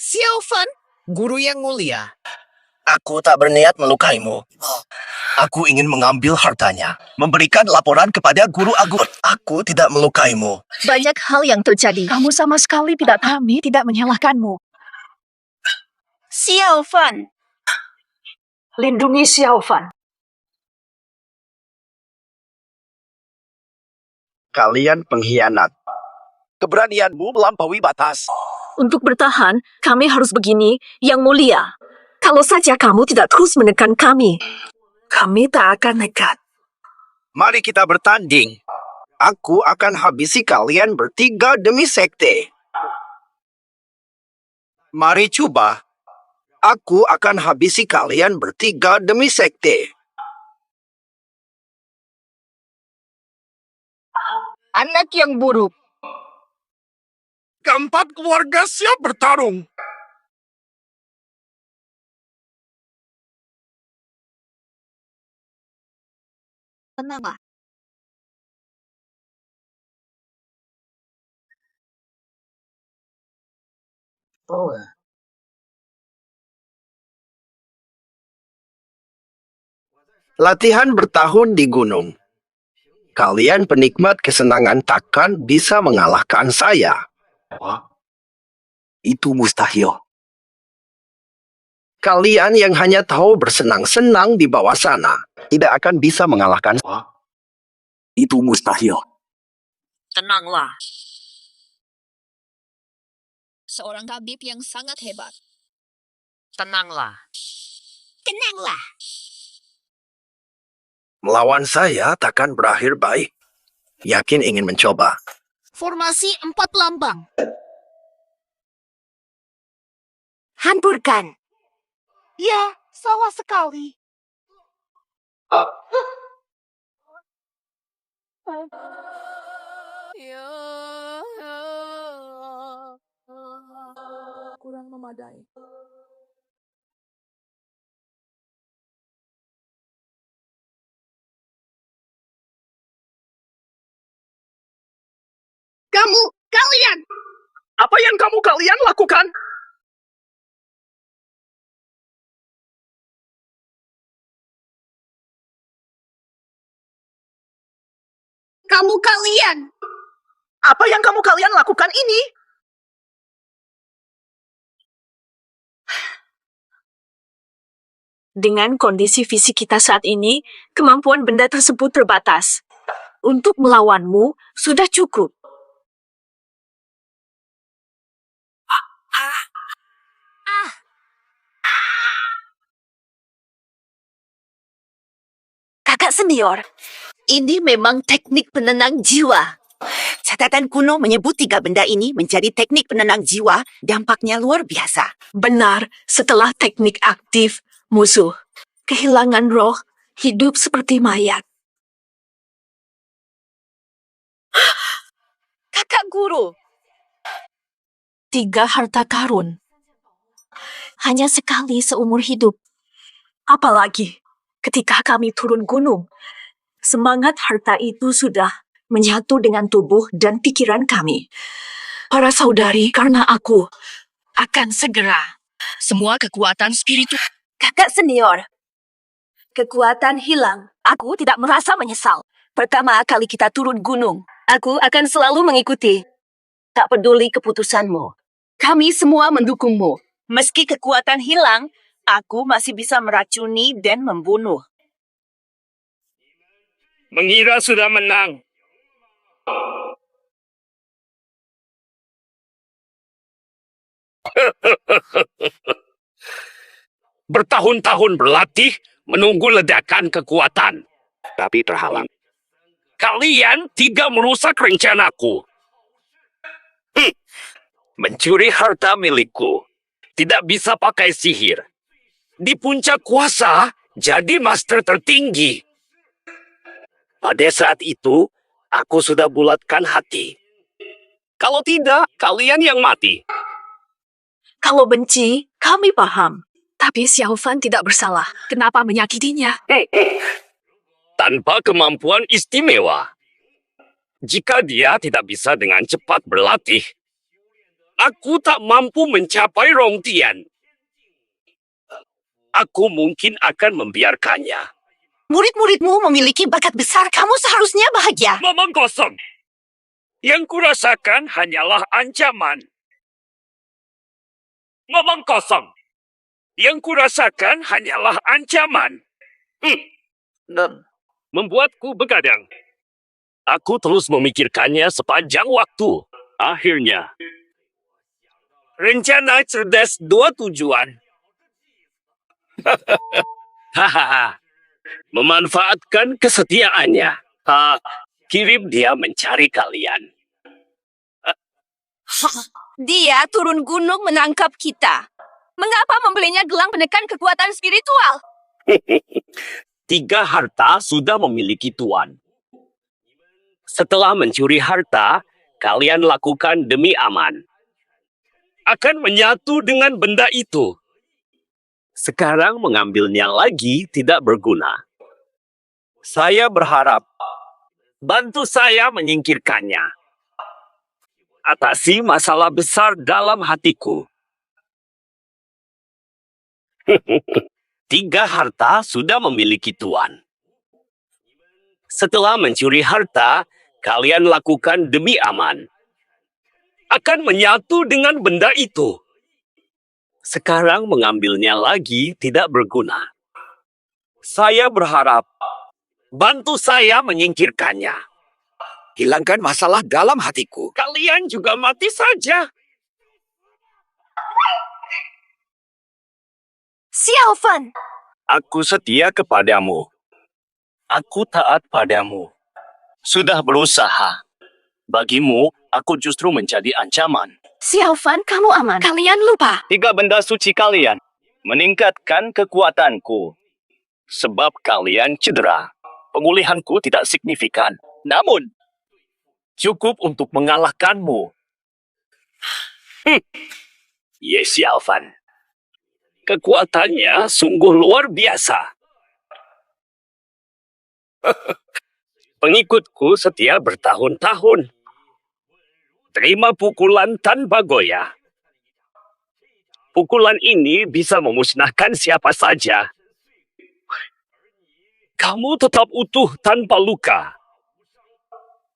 Xiaofan, guru yang mulia. Aku tak berniat melukaimu. Aku ingin mengambil hartanya, memberikan laporan kepada guru agung. Aku tidak melukaimu. Banyak hal yang terjadi. Kamu sama sekali tidak kami tidak menyalahkanmu. Xiaofan. Lindungi Xiaofan. Kalian pengkhianat. Keberanianmu melampaui batas. Untuk bertahan, kami harus begini, Yang Mulia. Kalau saja kamu tidak terus menekan kami tak akan nekat. Mari kita bertanding. Aku akan habisi kalian bertiga demi sekte. Mari coba. Aku akan habisi kalian bertiga demi sekte. Anak yang buruk. Keempat keluarga siap bertarung. Tenanglah. Latihan bertahun di gunung. Kalian penikmat kesenangan takkan bisa mengalahkan saya. Itu mustahil. Kalian yang hanya tahu bersenang-senang di bawah sana tidak akan bisa mengalahkan saya. Itu mustahil. Tenanglah. Seorang tabib yang sangat hebat. Tenanglah. Tenanglah. Melawan saya takkan berakhir baik. Yakin ingin mencoba. Formasi 4 lambang. Hancurkan. Ya, salah sekali. Kurang memadai. Kalian! Apa yang kalian lakukan? Kalian! Apa yang kalian lakukan ini? Dengan kondisi fisik kita saat ini, kemampuan benda tersebut terbatas. Untuk melawanmu, sudah cukup. Kakak senior, ini memang teknik penenang jiwa. Catatan kuno menyebut 3 benda ini menjadi teknik penenang jiwa, dampaknya luar biasa. Benar, setelah teknik aktif, musuh kehilangan roh, hidup seperti mayat. Kakak guru. 3 harta karun. Hanya sekali seumur hidup. Apalagi ketika kami turun gunung, semangat harta itu sudah menyatu dengan tubuh dan pikiran kami. Para saudari, karena aku akan segera semua kekuatan spiritual. Kakak senior, kekuatan hilang. Aku tidak merasa menyesal. Pertama kali kita turun gunung, aku akan selalu mengikuti. Tak peduli keputusanmu. Kami semua mendukungmu. Meski kekuatan hilang, aku masih bisa meracuni dan membunuh. Mengira sudah menang. Bertahun-tahun berlatih menunggu ledakan kekuatan. Tapi terhalang. Kalian 3 merusak rencanaku. Mencuri harta milikku. Tidak bisa pakai sihir. Di puncak kuasa, jadi master tertinggi. Pada saat itu, aku sudah bulatkan hati. Kalau tidak, kalian yang mati. Kalau benci, kami paham. Tapi Xiao Fan tidak bersalah. Kenapa menyakitinya? Tanpa kemampuan istimewa. Jika dia tidak bisa dengan cepat berlatih, aku tak mampu mencapai Rongtian. Aku mungkin akan membiarkannya. Murid-muridmu memiliki bakat besar. Kamu seharusnya bahagia. Ngomong kosong. Yang kurasakan hanyalah ancaman. Ngomong kosong. Yang kurasakan hanyalah ancaman. Membuatku begadang. Aku terus memikirkannya sepanjang waktu. Akhirnya, rencana cerdas dua tujuan. Hahaha. Memanfaatkan kesetiaannya. Kirim dia mencari kalian. Dia turun gunung menangkap kita. Mengapa membelinya gelang penekan kekuatan spiritual? 3 harta sudah memiliki tuan. Setelah mencuri harta, kalian lakukan demi aman. Akan menyatu dengan benda itu. Sekarang mengambilnya lagi tidak berguna. Saya berharap bantu saya menyingkirkannya. Atasi masalah besar dalam hatiku. 3 harta sudah memiliki tuan. Setelah mencuri harta, kalian lakukan demi aman. Akan menyatu dengan benda itu. Sekarang mengambilnya lagi tidak berguna. Saya berharap bantu saya menyingkirkannya. Hilangkan masalah dalam hatiku. Kalian juga mati saja. Xiao Fan. Aku setia kepadamu. Aku taat padamu. Sudah berusaha. Bagimu, aku justru menjadi ancaman. Xiao Fan, kamu aman. Kalian lupa. 3 benda suci kalian meningkatkan kekuatanku. Sebab kalian cedera, pemulihanku tidak signifikan. Namun, Cukup untuk mengalahkanmu. Yes, Alvan. Kekuatannya sungguh luar biasa. Pengikutku setia bertahun-tahun. Terima pukulan tanpa goyah. Pukulan ini bisa memusnahkan siapa saja. Kamu tetap utuh tanpa luka.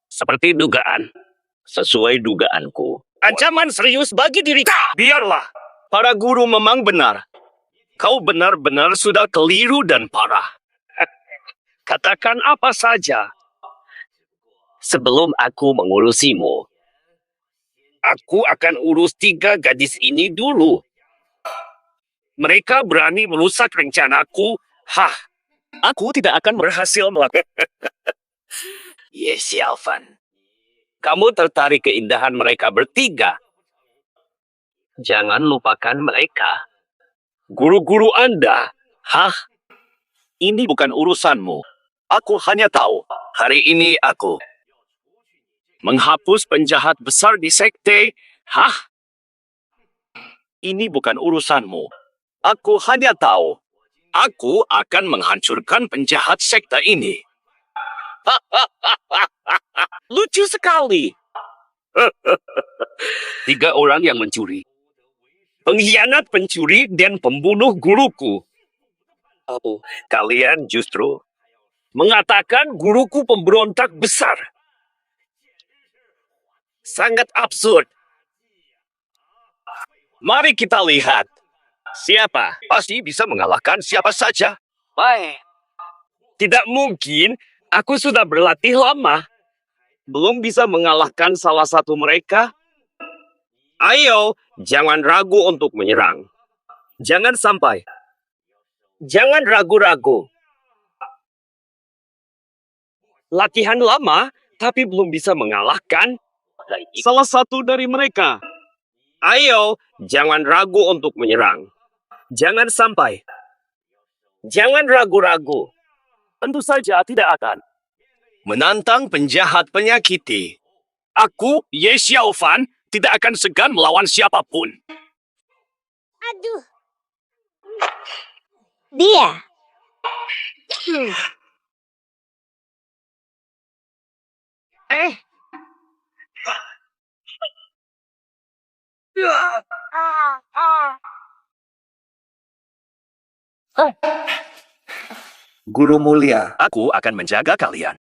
Seperti dugaan. Sesuai dugaanku. Ancaman serius bagi diriku. biarlah. Para guru memang benar. Kau benar-benar sudah keliru dan parah. Katakan apa saja. Sebelum aku mengurusimu, aku akan urus 3 gadis ini dulu. Mereka berani merusak rencanaku. Aku tidak akan berhasil melakukan. Yes, Alvan. Kamu tertarik keindahan mereka bertiga. Jangan lupakan mereka. Guru-guru Anda. Ini bukan urusanmu. Aku hanya tahu, hari ini aku menghapus penjahat besar di sekte. Ini bukan urusanmu. Aku hanya tahu, aku akan menghancurkan penjahat sekte ini. Lucu sekali. 3 orang yang mencuri. Pengkhianat, pencuri, dan pembunuh guruku. Kalian justru mengatakan guruku pemberontak besar. Sangat absurd. Mari kita lihat. Siapa? Pasti bisa mengalahkan siapa saja. Baik. Tidak mungkin. Aku sudah berlatih lama. Belum bisa mengalahkan salah satu mereka. Ayo, jangan ragu untuk menyerang. Jangan sampai. Jangan ragu-ragu. Latihan lama, tapi belum bisa mengalahkan salah satu dari mereka. Ayo, jangan ragu untuk menyerang. Jangan sampai. Jangan ragu-ragu. Tentu saja tidak akan. Menantang penjahat penyakiti. Aku, Ye Xiaofan, tidak akan segan melawan siapapun. Aduh. Dia. Guru mulia, aku akan menjaga kalian.